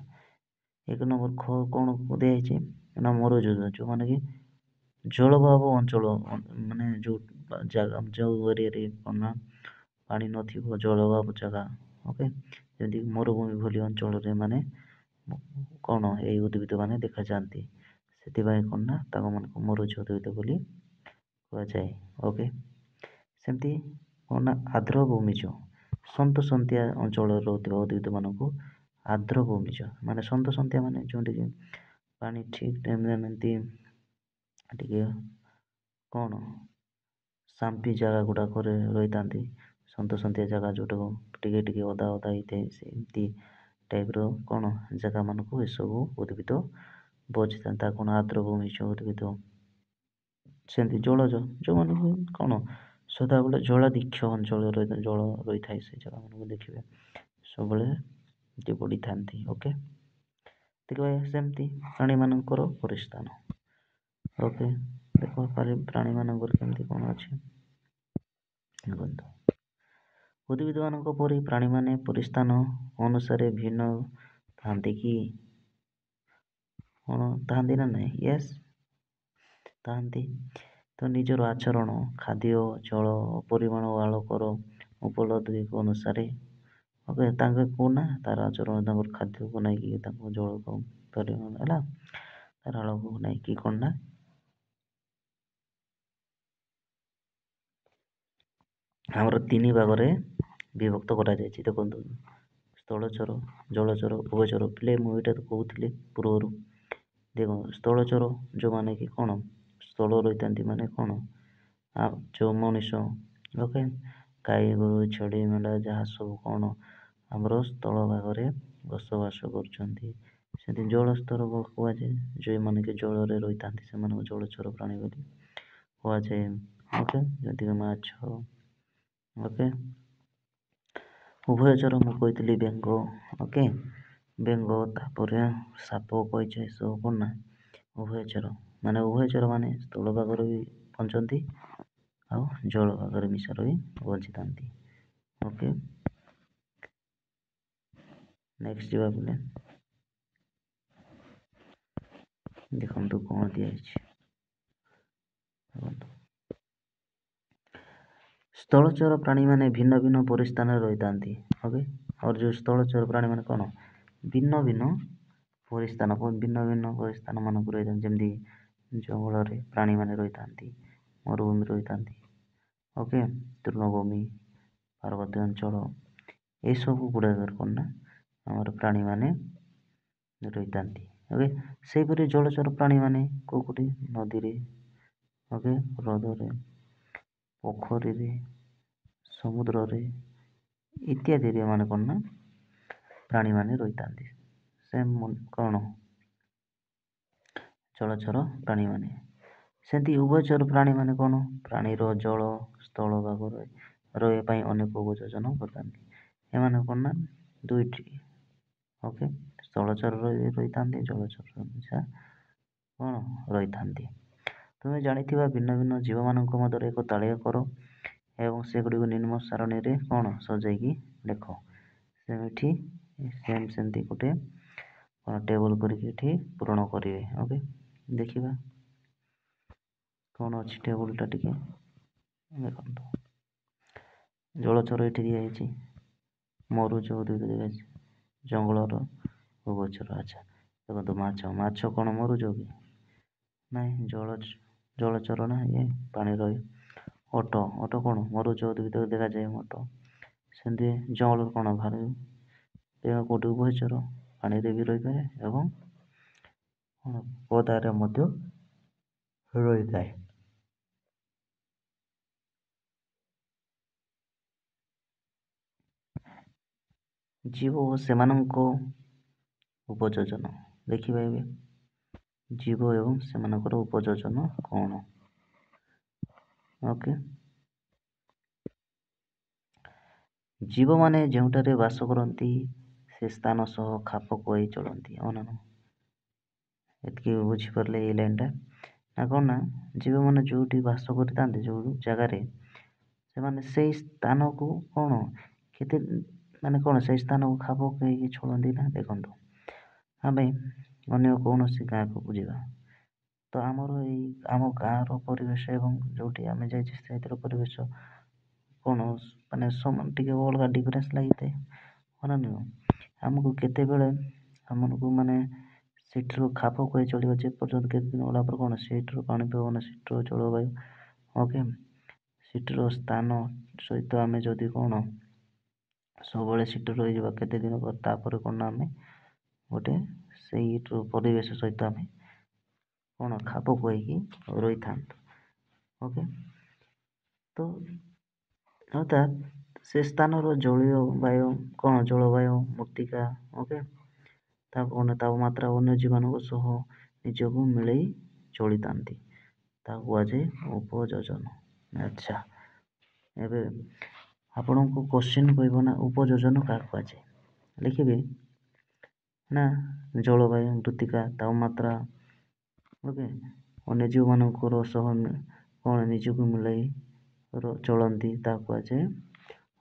1 ନମ୍ବର କ'ଣ ଦିଆହେଇଛି ନା ମରୁଜ, ଯେଉଁମାନେ କି ଜଳବାୟୁ ଅଞ୍ଚଳ, ମାନେ ଯେଉଁ ଜାଗା ଯେଉଁ ଏରିଆରେ କ'ଣ ନା ପାଣି ନଥିବ, ଜଳବାୟୁ ଜାଗା। ଓକେ, ଯେମିତିକି ମରୁଭୂମି ଭଳି ଅଞ୍ଚଳରେ ମାନେ କ'ଣ ଏଇ ଉଦ୍ଭିଦ ମାନେ ଦେଖାଯାଆନ୍ତି, ସେଥିପାଇଁ କ'ଣ ନା ତାଙ୍କ ମାନଙ୍କୁ ମରୁଜ ଉଦ୍ଭିଦ ବୋଲି କୁହାଯାଏ। ଓକେ, ସେମିତି କ'ଣ ନା ଆର୍ଦ୍ରଭୂମିଜ, ସନ୍ତସନ୍ତିଆ ଅଞ୍ଚଳରେ ରହୁଥିବା ଉଦ୍ଭିଦ ମାନଙ୍କୁ ଆର୍ଦ୍ରଭୂମିଜ, ମାନେ ସନ୍ତସନ୍ତିଆ ମାନେ ଯେଉଁଠିକି ପାଣି ଠିକ୍ ଟାଇମ୍ରେ ଏମିତି ଟିକେ କ'ଣ ସାମ୍ପି ଜାଗା ଗୁଡ଼ାକରେ ରହିଥାନ୍ତି, ସନ୍ତସନ୍ତିଆ ଜାଗା ଯେଉଁଟାକୁ ଟିକେ ଟିକେ ଓଦା ଓଦା ହେଇଥାଏ, ସେମିତି ଟାଇପ୍ର କ'ଣ ଜାଗାମାନଙ୍କୁ ଏସବୁ ଉଦ୍ଭିଦ ବଞ୍ଚିଥାନ୍ତି, ତାହା କ'ଣ ଆର୍ଦ୍ରଭୂମିଜ ଉଦ୍ଭିଦ। ସେମିତି ଜଳଜ, ଯେଉଁମାନଙ୍କୁ କ'ଣ ସଦାବେଳେ ଜଳାଧିକ୍ଷ ଅଞ୍ଚଳରେ ଜଳ ରହିଥାଏ, ସେ ଜାଗାମାନଙ୍କୁ ଦେଖିବେ ସବୁବେଳେ ଏମିତି ବଢ଼ିଥାନ୍ତି। ଓକେ, ଦେଖିବା ସେମିତି ପ୍ରାଣୀମାନଙ୍କର ପରିସ୍ଥାନ। ଓକେ, ଦେଖ ପ୍ରାଣୀମାନଙ୍କର କେମିତି କ'ଣ ଅଛି ଦେଖନ୍ତୁ, ଉଦ୍ଭିଦମାନଙ୍କ ପରି ପ୍ରାଣୀମାନେ ପରିସ୍ଥାନ ଅନୁସାରେ ଭିନ୍ନ ଥାନ୍ତି କି? କ'ଣ ଥାନ୍ତି ନା ନାହିଁ? ୟେସ୍, ଥାନ୍ତି। ତ ନିଜର ଆଚରଣ, ଖାଦ୍ୟ, ଜଳ ପରିମାଣ ଓ ଆଲୋକର ଉପଲବ୍ଧି ଅନୁସାରେ, ଓକେ, ତାଙ୍କ ନା ତାର ଆଚରଣ, ତାଙ୍କର ଖାଦ୍ୟକୁ ନେଇକି, ତାଙ୍କ ଜଳକୁ ପରିମାଣ ହେଲା, ତାର ଆଲୋକକୁ ନେଇକି କ'ଣ ନା ଆମର 3 ଭାଗରେ ବିଭକ୍ତ କରାଯାଇଛି। ଦେଖନ୍ତୁ, ସ୍ଥଳଚର, ଜଳଚର, ଉଭୟଚର। ପିଲେ ମୁଁ ଏଇଟା ତ କହୁଥିଲି ପୂର୍ବରୁ। ଦେଖନ୍ତୁ ସ୍ଥଳଚର ଯେଉଁମାନେ କି କ'ଣ ସ୍ଥଳ ରହିଥାନ୍ତି, ମାନେ କ'ଣ ଯେଉଁ ମଣିଷ, ଓକେ, ଗାଈ ଗୋରୁ ଛେଳି ମେଣ୍ଢା ଯାହା ସବୁ କ'ଣ ଆମର ସ୍ଥଳ ଭାଗରେ ବସବାସ କରୁଛନ୍ତି। ସେମିତି ଜଳସ୍ତର କୁହାଯାଏ, ଯେଉଁମାନେ କି ଜଳରେ ରହିଥାନ୍ତି ସେମାନଙ୍କୁ ଜଳଚର ପ୍ରାଣୀ ବୋଲି କୁହାଯାଏ। ଓକେ, ଯେମିତିକି ମାଛ। ଓକେ, ଉଭୟଚର ମୁଁ କହିଥିଲି ବେଙ୍ଗ। ଓକେ, ବେଙ୍ଗ, ତାପରେ ସାପ କହିଛି, ଏସବୁ କ'ଣ ନା ଉଭୟଚର। ମାନେ ଉଭୟଚର ମାନେ ସ୍ଥଳ ଭାଗରେ ବି ବଞ୍ଚନ୍ତି ଆଉ ଜଳ ଭାଗରେ ମିଶା ରହି ବଞ୍ଚିଥାନ୍ତି। ଓକେ, ନେକ୍ସଟ ଯିବା ବୋଲେ ଦେଖନ୍ତୁ କ'ଣ ଦିଆହେଇଛି। ଦେଖନ୍ତୁ, ସ୍ଥଳଚର ପ୍ରାଣୀମାନେ ଭିନ୍ନ ଭିନ୍ନ ପରିସ୍ଥାନରେ ରହିଥାନ୍ତି। ଓକେ, ଆଉ ଯେଉଁ ସ୍ଥଳଚର ପ୍ରାଣୀମାନେ କ'ଣ ଭିନ୍ନ ଭିନ୍ନ ପରିସ୍ଥାନ ମାନଙ୍କୁ ରହିଥାନ୍ତି, ଯେମିତି ଜଙ୍ଗଲରେ ପ୍ରାଣୀମାନେ ରହିଥାନ୍ତି, ମରୁଭୂମି ରହିଥାନ୍ତି, ଓକେ, ତୃଣଭୂମି, ପାର୍ବତ୍ୟ ଅଞ୍ଚଳ, ଏସବୁ ଗୁଡ଼ାକରେ କ'ଣ ନା ଆମର ପ୍ରାଣୀମାନେ ରହିଥାନ୍ତି। ଓକେ, ସେହିପରି ଜଳଚର ପ୍ରାଣୀମାନେ କେଉଁଠି ନଦୀରେ, ଓକେ, ହ୍ରଦରେ, ପୋଖରୀରେ, ସମୁଦ୍ରରେ ଇତ୍ୟାଦିରେ ମାନେ କ'ଣ ନା ପ୍ରାଣୀମାନେ ରହିଥାନ୍ତି। ସେ କ'ଣ ଜଳଚର ପ୍ରାଣୀମାନେ। ସେମିତି ଉଭୟଚର ପ୍ରାଣୀମାନେ କ'ଣ ପ୍ରାଣୀର ଜଳ ସ୍ଥଳ ଭାଗରେ ରହିବା ପାଇଁ ଅନେକ ଉପଯୋଜନ କରିଥାନ୍ତି। ଏମାନେ କ'ଣ ନା ଦୁଇଟି, ଓକେ, ସ୍ଥଳଚର ରହିଥାନ୍ତି, ଜଳଚର କ'ଣ ରହିଥାନ୍ତି। ତୁମେ ଜାଣିଥିବା ଭିନ୍ନ ଭିନ୍ନ ଜୀବମାନଙ୍କ ମଧ୍ୟରେ ଏକ ତାଲିକା କର ଏବଂ ସେଗୁଡ଼ିକୁ ନିମ୍ନ ସାରଣୀରେ କ'ଣ ସଜାଇକି ଲେଖ। ସେମିତି ଗୋଟେ କ'ଣ ଟେବଲ କରିକି ଏଠି ପୂରଣ କରିବେ। ଓକେ, ଦେଖିବା କ'ଣ ଅଛି ଟେବଲଟା ଟିକେ ଦେଖନ୍ତୁ। ଜଳଚର ଏଠି ଦିଆହେଇଛି, ମରୁଜ ଉଦ୍ଭିଦ ଦେଖାଯାଏ ଜଙ୍ଗଲର ଓ ଗଛର। ଆଚ୍ଛା ଦେଖନ୍ତୁ ମାଛ କ'ଣ ମରୁଜ କି? ନାଇଁ, ଜଳଚର ନା, ଇଏ ପାଣି ରହେ। ଓଟ କ'ଣ ମରୁଜ ଉଦ୍ଭିଦ ଦେଖାଯାଏ ଓଟ। ସେମିତି ଜଙ୍ଗଲର କ'ଣ ଭାଲୁ, କେଉଁଠି ଉଭୟଚର, ପାଣିରେ ବି ରହିପାରେ ଏବଂ କ'ଣ ପଦାରେ ମଧ୍ୟ ରହିଥାଏ। ଜୀବ ଓ ସେମାନଙ୍କ ଉପଯୋଜନ ଦେଖିବା ଏବେ। ଜୀବ ଏବଂ ସେମାନଙ୍କର ଉପଯୋଜନ କ'ଣ? ଓକେ, ଜୀବମାନେ ଯେଉଁଠାରେ ବାସ କରନ୍ତି ସେ ସ୍ଥାନ ସହ ଖାପ ଖୁଆଇ ଚଳନ୍ତି। ଏତିକି ବୁଝିପାରିଲେ ଏଇ ଲାଇନଟା? ନା କ'ଣ ନା, ଜୀବମାନେ ଯେଉଁଠି ବାସ କରିଥାନ୍ତି, ଯେଉଁ ଜାଗାରେ, ସେମାନେ ସେଇ ସ୍ଥାନକୁ କ'ଣ କେତେ ମାନେ କ'ଣ ସେଇ ସ୍ଥାନକୁ ଖାପ ଖୁଆଇକି ଚଳନ୍ତି ନା। ଦେଖନ୍ତୁ, ଆମେ ଅନ୍ୟ କୌଣସି ଗାଁକୁ ଯିବା ତ ଆମର ଆମ ଗାଁର ପରିବେଶ ଏବଂ ଯେଉଁଠି ଆମେ ଯାଇଛେ ସେଇଥିର ପରିବେଶ କ'ଣ ମାନେ ସମାନ ଟିକେ ଅଲଗା ଡିଫରେନ୍ସ ଲାଗିଥାଏ ନା ନୁହଁ? ଆମକୁ କେତେବେଳେ ଆମକୁ ମାନେ ସେଠିରୁ ଖାପ ଖୁଆଇ ଚଳିବା ଯେ ପର୍ଯ୍ୟନ୍ତ କେତେ ଦିନ ଗଲା ପରେ କ'ଣ ସେଇଠିର ପାଣି ପବନ, ସେଇଠିର ଜଳବାୟୁ, ଓକେ, ସେଇଠିର ସ୍ଥାନ ସହିତ ଆମେ ଯଦି କ'ଣ ସବୁବେଳେ ସେଠି ରହିଯିବା କେତେ ଦିନ ପରେ, ତାପରେ କ'ଣ ନା ଆମେ ଗୋଟେ ସେଇଠୁ ପରିବେଶ ସହିତ ଆମେ କ'ଣ ଖାପ ଖୁଆଇକି ରହିଥାନ୍ତୁ। ଓକେ, ତ ଅର୍ଥାତ୍ ସେ ସ୍ଥାନର ଜଳବାୟୁ କ'ଣ, ଜଳବାୟୁ, ମୃତ୍ତିକା, ଓକେ, ତାପମାତ୍ରା ଅନ୍ୟ ଜୀବମାନଙ୍କ ସହ ନିଜକୁ ମିଳେଇ ଚଳିଥାନ୍ତି, ତାକୁ କୁହାଯାଏ ଉପଯୋଜନ। ଆଚ୍ଛା, ଏବେ ଆପଣଙ୍କୁ କୋଶ୍ଚିନ୍ କହିବ ନା ଉପଯୋଜନ କାହାକୁ କୁହାଯାଏ? ଲେଖିବେ ନା ଜଳବାୟୁ, ମୃତ୍ତିକା, ତାପମାତ୍ରା, ଓକେ, ଅନ୍ୟ ଜୀବମାନଙ୍କର ସହ କ'ଣ ନିଜକୁ ମିଳାଇ ଚଳନ୍ତି, ତାକୁ କୁହାଯାଏ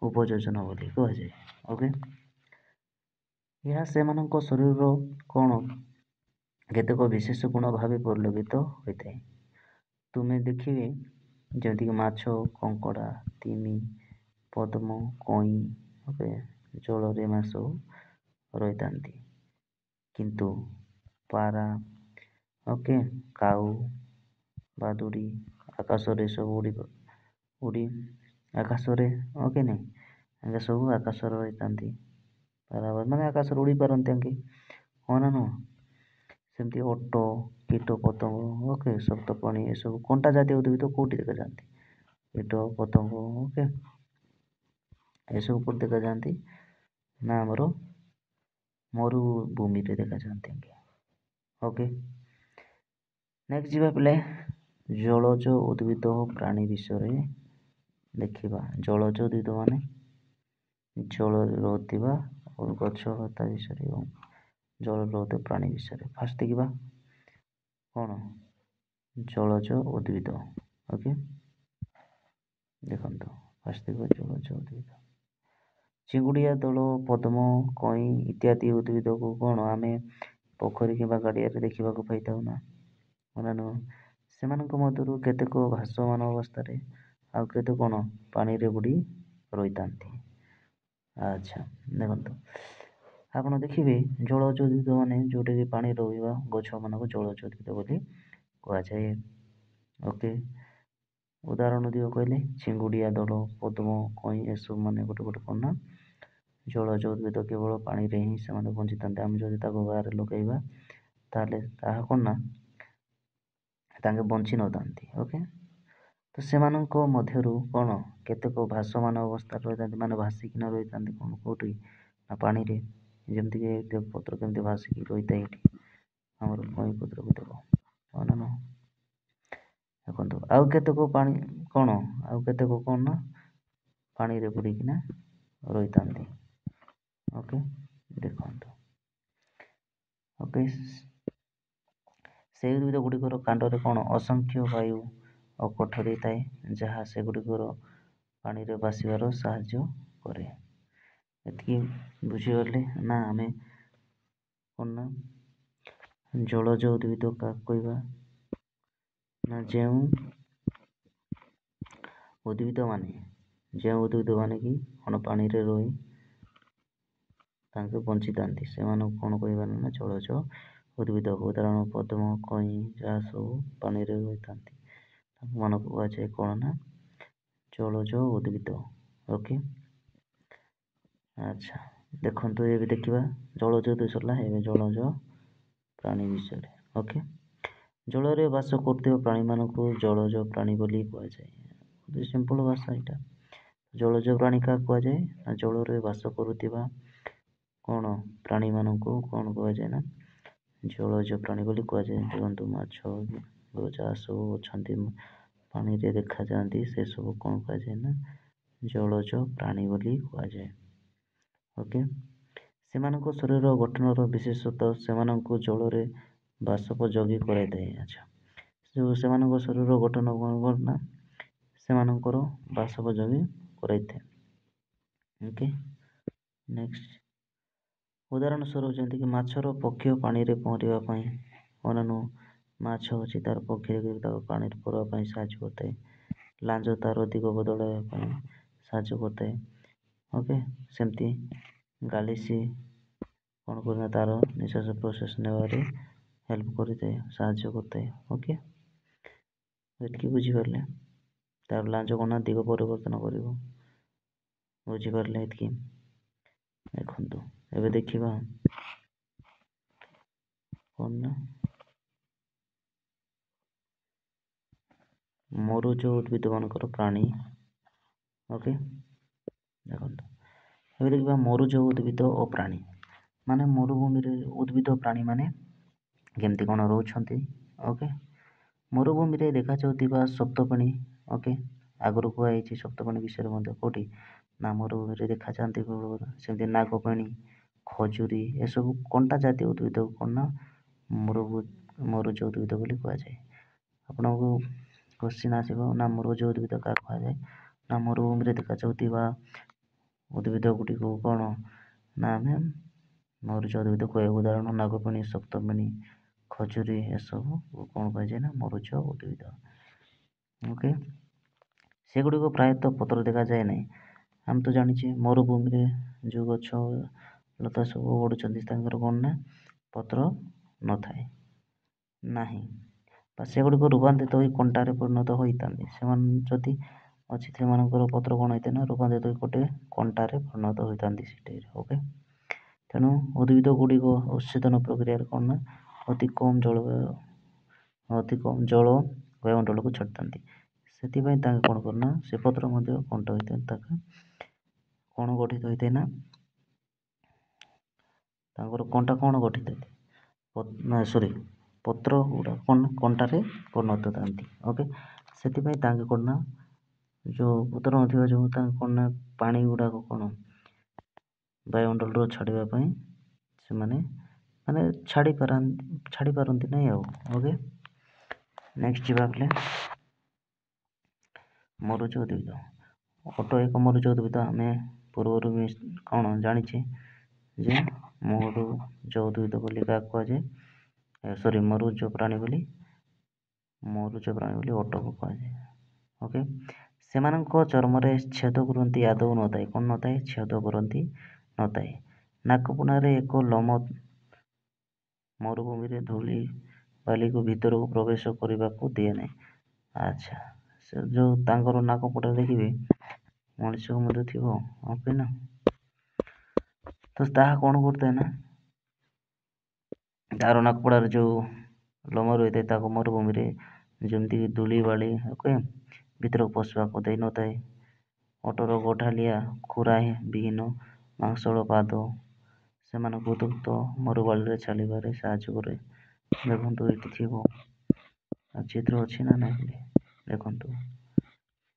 ଉପଯୋଜନ ବୋଲି କୁହାଯାଏ। ଓକେ, ଏହା ସେମାନଙ୍କ ଶରୀରର କ'ଣ କେତେକ ବିଶେଷ ଗୁଣ ଭାବେ ପରିଲକ୍ଷିତ ହୋଇଥାଏ। ତୁମେ ଦେଖିବେ ଯେମିତିକି ମାଛ, କଙ୍କଡ଼ା, ତିମି, ପଦ୍ମ, କଇଁ, ଓକେ, ଜଳରେ ମାଛ ରହିଥାନ୍ତି, କିନ୍ତୁ ପାରା, ଓକେ, କାଉ, ବାଦୁଡ଼ି ଆକାଶରେ ସବୁ ଉଡ଼ି ଆକାଶରେ, ଓକେ, ନାଇଁ, ଆଜ୍ଞା ସବୁ ଆକାଶରେ ରହିଥାନ୍ତି, ମାନେ ଆକାଶରେ ଉଡ଼ି ପାରନ୍ତି ଆଙ୍କେ, ହଁ ନା ନୁହଁ? ସେମିତି ଓଟ, କୀଟ, ପତଙ୍ଗ, ଓକେ, ଶକ୍ତ ପ୍ରାଣୀ, ଏସବୁ କଣ୍ଟା ଜାତୀୟ ଉଦ୍ଭିଦ କେଉଁଠି ଦେଖାଯାଆନ୍ତି? କୀଟ, ପତଙ୍ଗ, ଓକେ, ଏସବୁ କେଉଁଠି ଦେଖାଯାଆନ୍ତି? ନା ଆମର ମରୁଭୂମିରେ ଦେଖାଯାଆନ୍ତି ଆଜ୍ଞା। ଓକେ, ନେକ୍ସଟ ଯିବା ପିଲେ ଜଳଜ ଉଦ୍ଭିଦ ପ୍ରାଣୀ ବିଷୟରେ ଦେଖିବା। ଜଳଜ ଉଦ୍ଭିଦ ମାନେ ଜଳରେ ରହୁଥିବା ଗଛ ଲତା ବିଷୟରେ ଏବଂ ଜଳରେ ରହୁଥିବା ପ୍ରାଣୀ ବିଷୟରେ ଫାଷ୍ଟ ଦେଖିବା। କ'ଣ ଜଳଜ ଉଦ୍ଭିଦ? ଓକେ, ଦେଖନ୍ତୁ ଫାଷ୍ଟ ଦେଖିବା ଜଳଜ ଉଦ୍ଭିଦ। ଚିଙ୍ଗୁଡ଼ିଆ ଦଳ, ପଦ୍ମ, କଇଁ ଇତ୍ୟାଦି ଉଦ୍ଭିଦକୁ କ'ଣ ଆମେ ପୋଖରୀ କିମ୍ବା ଗାଡ଼ିଆରେ ଦେଖିବାକୁ ପାଇଥାଉ ନା ନୁହଁ? ସେମାନଙ୍କ ମଧ୍ୟରୁ କେତେକ ଭାସମାନ ଅବସ୍ଥାରେ ଆଉ କେତେ କ'ଣ ପାଣିରେ ବୁଡ଼ି ରହିଥାନ୍ତି। ଆଚ୍ଛା, ଦେଖନ୍ତୁ ଆପଣ ଦେଖିବେ ଜଳଜ ଉଦ୍ଭିଦ ମାନେ ଯେଉଁଟାକି ପାଣି ରହିବା ଗଛମାନଙ୍କୁ ଜଳଜ ଉଦ୍ଭିଦ ବୋଲି କୁହାଯାଏ। ଓକେ, ଉଦାହରଣ ଦିଅ କହିଲେ ଚିଙ୍ଗୁଡ଼ିଆ ଦଳ, ପଦ୍ମ, କଇଁ ଏସବୁ ମାନେ ଗୋଟେ ଗୋଟେ କ'ଣ ନା ଜଳଜ ଉଦ୍ଭିଦ, କେବଳ ପାଣିରେ ହିଁ ସେମାନେ ବଞ୍ଚିଥାନ୍ତି। ଆମେ ଯଦି ତାକୁ ବାହାରେ ଲଗାଇବା ତାହେଲେ ତାହା କ'ଣ ନା ତାଙ୍କେ ବଞ୍ଚି ନଥାନ୍ତି। ଓକେ, ତ ସେମାନଙ୍କ ମଧ୍ୟରୁ କ'ଣ କେତେକ ଭାସମାନ ଅବସ୍ଥାରେ ରହିଥାନ୍ତି, ମାନେ ଭାସିକିନା ରହିଥାନ୍ତି କ'ଣ କେଉଁଠି ନା ପାଣିରେ, ଯେମିତିକି ପତ୍ର କେମିତି ଭାସିକି ରହିଥାଏ ଏଠି ଆମର କଇଁ ପତ୍ରକୁ ଦେବ, ହଁ ନା ନୁହଁ? ଦେଖନ୍ତୁ ଆଉ କେତେକ ପାଣି କ'ଣ ଆଉ କେତେକ କ'ଣ ନା ପାଣିରେ ବୁଡ଼ିକିନା ରହିଥାନ୍ତି। ଓକେ, ଦେଖନ୍ତୁ, ଓକେ, ସେହି ଉଦ୍ଭିଦ ଗୁଡ଼ିକର କାଣ୍ଡରେ କ'ଣ ଅସଂଖ୍ୟ ବାୟୁ ଓ କୋଠରୀ ଥାଏ, ଯାହା ସେଗୁଡ଼ିକର ପାଣିରେ ଭାସିବାର ସାହାଯ୍ୟ କରେ। ଏତିକି ବୁଝିଗଲେ ନା ଆମେ କ'ଣ ନା ଜଳଜ ଉଦ୍ଭିଦ କାହାକୁ କହିବା ନା ଯେଉଁ ଉଦ୍ଭିଦ ମାନେ କି କ'ଣ ପାଣିରେ ରହି ତାଙ୍କେ ବଞ୍ଚିଥାନ୍ତି। ସେମାନଙ୍କୁ କ'ଣ କହିବା ନା ଜଳଜ ଉଦ୍ଭିଦ। ଉଦାହରଣ ପଦ୍ମ, କଇଁ ଯାହା ସବୁ ପାଣିରେ ରହିଥାନ୍ତି ତାଙ୍କମାନଙ୍କୁ କୁହାଯାଏ କ'ଣ ନା ଜଳଜ ଉଦ୍ଭିଦ। ଓକେ, ଆଚ୍ଛା ଦେଖନ୍ତୁ ଏବେ ଦେଖିବା ଜଳଜ ଉଦ୍ଭିଦ ସରିଲା, ଏବେ ଜଳଜ ପ୍ରାଣୀ ବିଷୟରେ। ଓକେ, ଜଳରେ ବାସ କରୁଥିବା ପ୍ରାଣୀମାନଙ୍କୁ ଜଳଜ ପ୍ରାଣୀ ବୋଲି କୁହାଯାଏ। ସିମ୍ପଲ ଭାଷା ଏଇଟା। ଜଳଜ ପ୍ରାଣୀ କାହାକୁ କୁହାଯାଏ ନା ଜଳରେ ବାସ କରୁଥିବା କ'ଣ ପ୍ରାଣୀମାନଙ୍କୁ କ'ଣ କୁହାଯାଏ ନା ଜଳଜ ପ୍ରାଣୀ ବୋଲି କୁହାଯାଏ। ଦେଖନ୍ତୁ ମାଛ ଯାହା ସବୁ ଅଛନ୍ତି ପାଣିରେ ଦେଖାଯାଆନ୍ତି ସେସବୁ କ'ଣ କୁହାଯାଏ ନା ଜଳଜ ପ୍ରାଣୀ ବୋଲି କୁହାଯାଏ। ଓକେ, ସେମାନଙ୍କ ଶରୀର ଗଠନର ବିଶେଷତଃ ସେମାନଙ୍କୁ ଜଳରେ ବାସୋପଯୋଗୀ କରାଇଥାଏ। ଆଚ୍ଛା, ସେମାନଙ୍କ ଶରୀର ଗଠନ କ'ଣ ନା ସେମାନଙ୍କର ବାସୋପଯୋଗୀ କରାଇଥାଏ। ଓକେ, ନେକ୍ସଟ ଉଦାହରଣ ସ୍ୱରୂପ ଯେମିତିକି ମାଛର ପକ୍ଷୀ ପାଣିରେ ପହଁରିବା ପାଇଁ ଅନ୍ୟାନ୍ୟ ମାଛ ଅଛି ତାର ପକ୍ଷୀରେ ତାକୁ ପାଣିରେ ପହଁରିବା ପାଇଁ ସାହାଯ୍ୟ କରିଥାଏ। ଲାଞ୍ଜ ତାର ଦିଗ ବଦଳାଇବା ପାଇଁ ସାହାଯ୍ୟ କରିଥାଏ। ଓକେ, ସେମିତି ଗାଲିସି କ'ଣ କରିଥାଏ ତାର ନିଶ୍ୱାସ ପ୍ରଶ୍ୱାସ ନେବାରେ ହେଲ୍ପ କରିଥାଏ, ସାହାଯ୍ୟ କରିଥାଏ। ଓକେ, ଏତିକି ବୁଝିପାରିଲେ। ତାର ଲାଞ୍ଜ କ'ଣ ଦିଗ ପରିବର୍ତ୍ତନ କରିବ, ବୁଝିପାରିଲେ ଏତିକି। ଦେଖନ୍ତୁ ଏବେ ଦେଖିବା କ'ଣ ନା ମରୁଜ ଉଦ୍ଭିଦ ମାନଙ୍କର ପ୍ରାଣୀ। ଓକେ, ଦେଖନ୍ତୁ ଏବେ ଦେଖିବା ମରୁଜ ଉଦ୍ଭିଦ ଓ ପ୍ରାଣୀ ମାନେ ମରୁଭୂମିରେ ଉଦ୍ଭିଦ ପ୍ରାଣୀ ମାନେ କେମିତି କ'ଣ ରହୁଛନ୍ତି। ଓକେ, ମରୁଭୂମିରେ ଦେଖାଯାଉଥିବା ସପ୍ତପାଣି। ଓକେ, ଆଗରୁ କୁହାଯାଇଛି ସପ୍ତପାଣି ବିଷୟରେ ମଧ୍ୟ କେଉଁଠି ନା ମରୁଭୂମିରେ ଦେଖାଯାଆନ୍ତି। ସେମିତି ନାଗପାଣି, ଖଜୁରୀ ଏସବୁ କଣ୍ଟା ଜାତୀୟ ଉଦ୍ଭିଦକୁ କ'ଣ ନା ମରୁଜ ଉଦ୍ଭିଦ ବୋଲି କୁହାଯାଏ। ଆପଣଙ୍କୁ କ୍ୱେଶ୍ଚିନ୍ ଆସିବ ନା ମରୁଜ ଉଦ୍ଭିଦ କାହାକୁ କୁହାଯାଏ ନା ମରୁଭୂମିରେ ଦେଖାଯାଉଥିବା ଉଦ୍ଭିଦ ଗୁଡ଼ିକୁ କ'ଣ ନା ଆମେ ମରୁଜ ଉଦ୍ଭିଦ କୁହାଯାଏ। ଉଦାହରଣ ନାଗପାଣି, ସପ୍ତପାଣି, ଖଜୁରୀ ଏସବୁ କ'ଣ କୁହାଯାଏ ନା ମରୁଜ ଉଦ୍ଭିଦ। ଓକେ, ସେଗୁଡ଼ିକ ପ୍ରାୟତଃ ପତ୍ର ଦେଖାଯାଏ ନାହିଁ। ଆମେ ତ ଜାଣିଛେ ମରୁଭୂମିରେ ଯେଉଁ ଗଛ ଲତା ସବୁ ବଢ଼ୁଛନ୍ତି ତାଙ୍କର କ'ଣ ନା ପତ୍ର ନଥାଏ ନାହିଁ ବା ସେଗୁଡ଼ିକ ରୂପାନ୍ତରିତ ହୋଇ କଣ୍ଟାରେ ପରିଣତ ହୋଇଥାନ୍ତି। ସେମାନେ ଯଦି ଅଛି ସେମାନଙ୍କର ପତ୍ର କ'ଣ ହେଇଥାଏ ନା ରୂପାନ୍ତରିତ ହୋଇ ଗୋଟେ କଣ୍ଟାରେ ପରିଣତ ହୋଇଥାନ୍ତି ସେଠି। ଓକେ, ତେଣୁ ଉଦ୍ଭିଦ ଗୁଡ଼ିକ ଉଚ୍ଛେଦନ ପ୍ରକ୍ରିୟାରେ କ'ଣ ନା ଅତି କମ୍ ଜଳ ବାୟୁମଣ୍ଡଳକୁ ଛାଡ଼ିଥାନ୍ତି। ସେଥିପାଇଁ ତାଙ୍କେ କ'ଣ କରନା ସେ ପତ୍ର ମଧ୍ୟ କଣ୍ଟା ହୋଇଥାଏ। ତାକୁ କ'ଣ ଗଠିତ ହୋଇଥାଏ ନା ତାଙ୍କର କଣ୍ଟା କ'ଣ ଗଠିତ ହୋଇଥାଏ ପତ୍ର ଗୁଡ଼ା କ'ଣ କଣ୍ଟାରେ ପରିଣତ ଥାନ୍ତି। ଓକେ, ସେଥିପାଇଁ ତାଙ୍କେ କ'ଣ ନା ଯେଉଁ ପତ୍ର ନଥିବା ଯୋଗୁଁ ତାଙ୍କେ କ'ଣ ନା ପାଣି ଗୁଡ଼ାକ କ'ଣ ବାୟୁମଣ୍ଡଳରୁ ଛାଡ଼ିବା ପାଇଁ ସେମାନେ ମାନେ ଛାଡ଼ି ପାରନ୍ତି ନାହିଁ ଆଉ। ଓକେ, ନେକ୍ସଟ ଯିବା ବୋଲେ ମରୁଜ ଉଦ୍ଭିଦ। ଏକ ମରୁଜ ଉଦ୍ଭିଦ ଆମେ ପୂର୍ବରୁ ବି କ'ଣ ଜାଣିଛେ ଯେ ମରୁଜ ଉଦ୍ଭିଦ ବୋଲି କାହାକୁ କୁହାଯାଏ ମରୁଜ ପ୍ରାଣୀ ବୋଲି ଓଟକୁ କୁହାଯାଏ। ଓକେ, ସେମାନଙ୍କ ଚର୍ମରେ ଛେଦ କରନ୍ତି ଆଦୌ ନଥାଏ। କ'ଣ ନଥାଏ? ଛେଦ କରନ୍ତି ନଥାଏ। ନାକପୁଣାରେ ଏକ ଲୋମ ମରୁଭୂମିରେ ଧୂଳି ବାଲିକୁ ଭିତରକୁ ପ୍ରବେଶ କରିବାକୁ ଦିଏ ନାହିଁ। ଆଚ୍ଛା, ସେ ଯେଉଁ ତାଙ୍କର ନାକପଟା ଦେଖିବେ ମଣିଷକୁ ମଧ୍ୟ ଥିବ। ଓକେ ନା, ତ ତାହା କ'ଣ କରିଥାଏ ନା ତାର ନାକପଡ଼ାରେ ଯେଉଁ ଲୋମ ରହିଥାଏ ତାକୁ ମରୁଭୂମିରେ ଯେମିତିକି ଧୂଳି ବାଲି ଓକେ ଭିତରକୁ ପଶିବାକୁ ଦେଇନଥାଏ। ଓଟର ଗୋଠାଲିଆ ଖୁରା ବିହୀନ ମାଂସଳ ପାଦ ସେମାନଙ୍କୁ ଉତ୍ତପ୍ତ ମରୁବାଲିରେ ଚାଲିବାରେ ସାହାଯ୍ୟ କରେ। ଦେଖନ୍ତୁ ଏଠି ଥିବ ଚିତ୍ର ଅଛି ନା ନାହିଁ ଦେଖନ୍ତୁ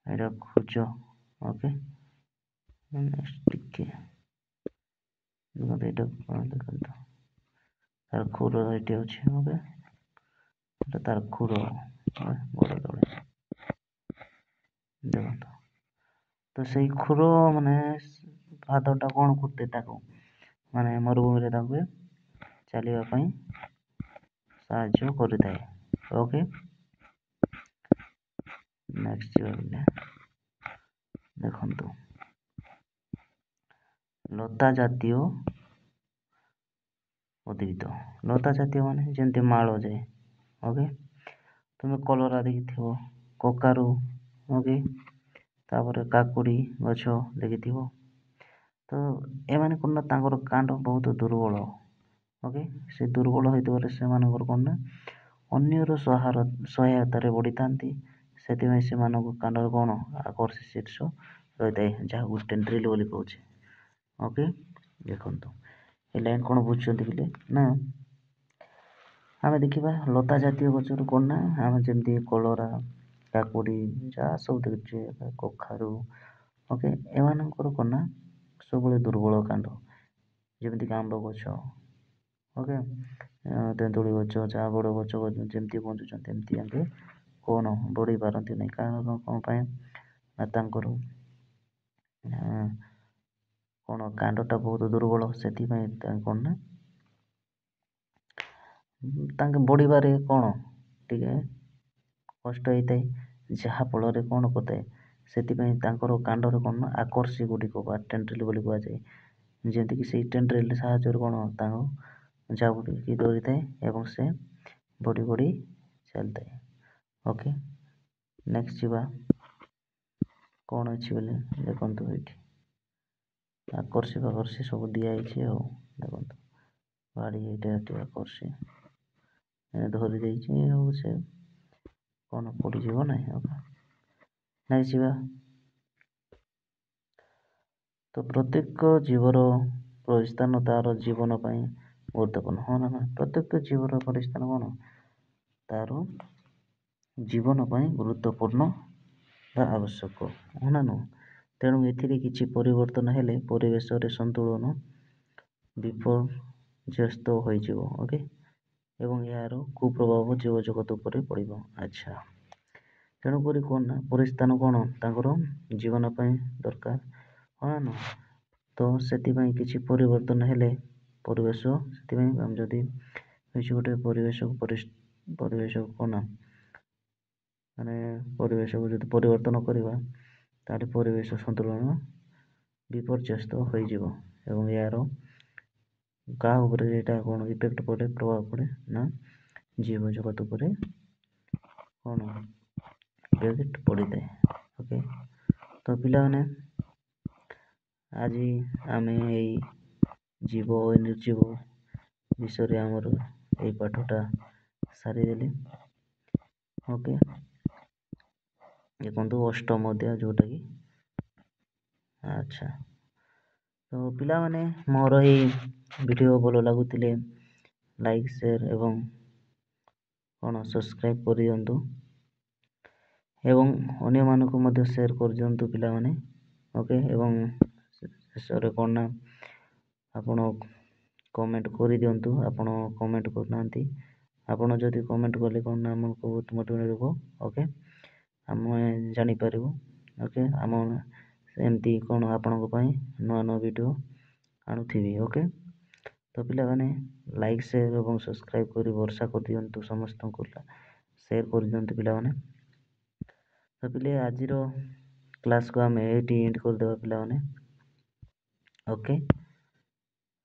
ଏଇଟା ଖୋଜ। ଓକେ, ଟିକେ ଦେଖନ୍ତୁ ଏଇଟା ଦେଖନ୍ତୁ ତାର ଖୁର ଏଠି ଅଛି। ଓକେ, ଏଇଟା ତାର ଖୁର ବଡ଼ ତଳେ ଦେଖନ୍ତୁ। ତ ସେଇ ଖୁର ମାନେ ପାଦଟା କ'ଣ କରିଥାଏ ତାକୁ ମାନେ ମରୁଭୂମିରେ ତାଙ୍କୁ ଚାଲିବା ପାଇଁ ସାହାଯ୍ୟ କରିଥାଏ। ଓକେ, ନେକ୍ସଟ ଯିବା ଦେଖନ୍ତୁ ଲତା ଜାତୀୟ ଉଦ୍ଭିଦ। ଲତା ଜାତୀୟ ମାନେ ଯେମିତି ମାଳ ଯାଏ। ଓକେ, ତୁମେ କଲରା ଦେଖିଥିବ, କଖାରୁ, ଓକେ, ତାପରେ କାକୁଡ଼ି ଗଛ ଦେଖିଥିବ। ତ ଏମାନେ କ'ଣ ନା ତାଙ୍କର କାଣ୍ଡ ବହୁତ ଦୁର୍ବଳ। ଓକେ, ସେ ଦୁର୍ବଳ ହୋଇଥିବାରୁ ସେମାନଙ୍କର କ'ଣ ନା ଅନ୍ୟର ସହାୟତାରେ ବଢ଼ିଥାନ୍ତି। ସେଥିପାଇଁ ସେମାନଙ୍କ କାଣ୍ଡରେ କ'ଣ ଆକର୍ଷି ଶୀର୍ଷ ରହିଥାଏ, ଯାହାକୁ ଟେଣ୍ଡ୍ରିଲ୍ ବୋଲି କହୁଛେ। ଓକେ, ଦେଖନ୍ତୁ ଏ ଲାଇନ୍ କ'ଣ ବୁଝୁଛନ୍ତି ପିଲେ ନା, ଆମେ ଦେଖିବା ଲତା ଜାତୀୟ ଗଛରୁ କ'ଣ ନା ଆମେ ଯେମିତି କଲରା, କାକୁଡ଼ି ଯାହା ସବୁ ଦେଖୁଛେ, କଖାରୁ, ଓକେ, ଏମାନଙ୍କର କ'ଣ ନା ସବୁବେଳେ ଦୁର୍ବଳ କାଣ୍ଡ। ଯେମିତିକି ଆମ୍ବ ଗଛ, ଓକେ, ତେନ୍ତୁଳି ଗଛ, ଯାହା ବଡ଼ ଗଛ ଯେମିତି ବଞ୍ଚୁଛନ୍ତି ଏମିତି ଆଗେ କ'ଣ ବଢ଼ି ପାରନ୍ତି ନାହିଁ। କାରଣ କ'ଣ ପାଇଁ ନା ତାଙ୍କର କ'ଣ କାଣ୍ଡଟା ବହୁତ ଦୁର୍ବଳ। ସେଥିପାଇଁ କ'ଣ ନା ତାଙ୍କେ ବଢ଼ିବାରେ କ'ଣ ଟିକେ କଷ୍ଟ ହେଇଥାଏ, ଯାହାଫଳରେ କ'ଣ କରିଥାଏ, ସେଥିପାଇଁ ତାଙ୍କର କାଣ୍ଡରେ କ'ଣ ନା ଆକର୍ଷି ଗୁଡ଼ିକ ବା ଟେଣ୍ଡ୍ରିଲ୍ ବୋଲି କୁହାଯାଏ। ଯେମିତିକି ସେଇ ଟେଣ୍ଡ୍ରିଲ୍ ସାହାଯ୍ୟରେ କ'ଣ ତାଙ୍କୁ ଜାବୁଡ଼ିକି ଧରିଥାଏ ଏବଂ ସେ ବଢ଼ି ବଢ଼ି ଚାଲିଥାଏ। ଓକେ, ନେକ୍ସଟ ଯିବା। କ'ଣ ଅଛି ବୋଲି ଦେଖନ୍ତୁ, ଏଇଠି ଆକର୍ଷି ଫାକର୍ଷି ସବୁ ଦିଆହେଇଛି। ଆଉ ଦେଖନ୍ତୁ ବାଡ଼ି ଏଇଟା ଆକର୍ଷି ଧରି ଦେଇଛି, ଆଉ ସେ କ'ଣ ପଡ଼ିଯିବ ନାହିଁ। ଓକେ, ନେକ୍ସଟ ଯିବା। ତ ପ୍ରତ୍ୟେକ ଜୀବର ପରିସ୍ଥାନ ତାର ଜୀବନ ପାଇଁ ଗୁରୁତ୍ୱପୂର୍ଣ୍ଣ। ହଁ ନା, ପ୍ରତ୍ୟେକ ଜୀବର ପରିସ୍ଥାନ କ'ଣ ତାର ଜୀବନ ପାଇଁ ଗୁରୁତ୍ୱପୂର୍ଣ୍ଣ ବା ଆବଶ୍ୟକ, ହଁ ନା ନୁହଁ। ତେଣୁ ଏଥିରେ କିଛି ପରିବର୍ତ୍ତନ ହେଲେ ପରିବେଶରେ ସନ୍ତୁଳନ ବିପର୍ଯ୍ୟସ୍ତ ହୋଇଯିବ। ଓକେ, ଏବଂ ଏହାର କୁପ୍ରଭାବ ଜୀବଜଗତ ଉପରେ ପଡ଼ିବ। ଆଚ୍ଛା, ତେଣୁକରି କ'ଣ ନା ପରିସ୍ଥାନ କ'ଣ ତାଙ୍କର ଜୀବନ ପାଇଁ ଦରକାର, ହଁ ନା ନୁହଁ। ତ ସେଥିପାଇଁ କିଛି ପରିବର୍ତ୍ତନ ହେଲେ ପରିବେଶ, ସେଥିପାଇଁ ଆମେ ଯଦି କିଛି ଗୋଟେ ପରିବେଶକୁ କ'ଣ ମାନେ ପରିବେଶକୁ ଯଦି ପରିବର୍ତ୍ତନ କରିବା, ତାହେଲେ ପରିବେଶ ସନ୍ତୁଳନ ବିପର୍ଯ୍ୟସ୍ତ ହୋଇଯିବ ଏବଂ ଏହାର କାହା ଉପରେ ଏଇଟା କ'ଣ ଇଫେକ୍ଟ ପଡ଼େ, ପ୍ରଭାବ ପଡ଼େ ନା ଜୀବଜଗତ ଉପରେ କ'ଣ ଇଫେକ୍ଟ ପଡ଼ିଥାଏ। ଓକେ, ତ ପିଲାମାନେ ଆଜି ଆମେ ଏଇ ଜୀବ ଓ ନିର୍ଜୀବ ବିଷୟରେ ଆମର ଏଇ ପାଠଟା ସାରିଦେଲି। ଓକେ, ଦେଖନ୍ତୁ ଅଷ୍ଟମ ଅଧ୍ୟାୟ ଯେଉଁଟାକି। ଆଚ୍ଛା, ତ ପିଲାମାନେ ମୋର ଏଇ ଭିଡ଼ିଓ ଭଲ ଲାଗୁଥିଲେ ଲାଇକ୍, ସେୟାର ଏବଂ କ'ଣ ସବସ୍କ୍ରାଇବ୍ କରିଦିଅନ୍ତୁ ଏବଂ ଅନ୍ୟମାନଙ୍କୁ ମଧ୍ୟ ସେୟାର କରିଦିଅନ୍ତୁ ପିଲାମାନେ। ଓକେ, ଏବଂ ଶେଷରେ କ'ଣ ନା ଆପଣ କମେଣ୍ଟ କରିଦିଅନ୍ତୁ। ଆପଣ କମେଣ୍ଟ କରୁନାହାନ୍ତି, ଆପଣ ଯଦି କମେଣ୍ଟ କଲେ କ'ଣ ନା ଆମକୁ ବହୁତ ମୋଟିଭେଟ୍ ହେବ। ଓକେ, ଆମେ ଜାଣିପାରିବୁ। ଓକେ, ଆମ ଏମିତି କ'ଣ ଆପଣଙ୍କ ପାଇଁ ନୂଆ ନୂଆ ଭିଡ଼ିଓ ଆଣୁଥିବି। ଓକେ, ତ ପିଲାମାନେ ଲାଇକ୍, ସେୟାର ଏବଂ ସବସ୍କ୍ରାଇବ୍ କରି ଭରସା କରିଦିଅନ୍ତୁ, ସମସ୍ତଙ୍କୁ ସେୟାର କରିଦିଅନ୍ତୁ ପିଲାମାନେ। ତ ପିଲେ ଆଜିର କ୍ଲାସ୍କୁ ଆମେ ଏଇଠି ଏଣ୍ଡ କରିଦେବା ପିଲାମାନେ। ଓକେ,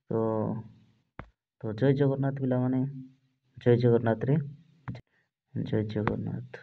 ତ ଜୟ ଜଗନ୍ନାଥ ପିଲାମାନେ, ଜୟ ଜଗନ୍ନାଥରେ, ଜୟ ଜଗନ୍ନାଥ।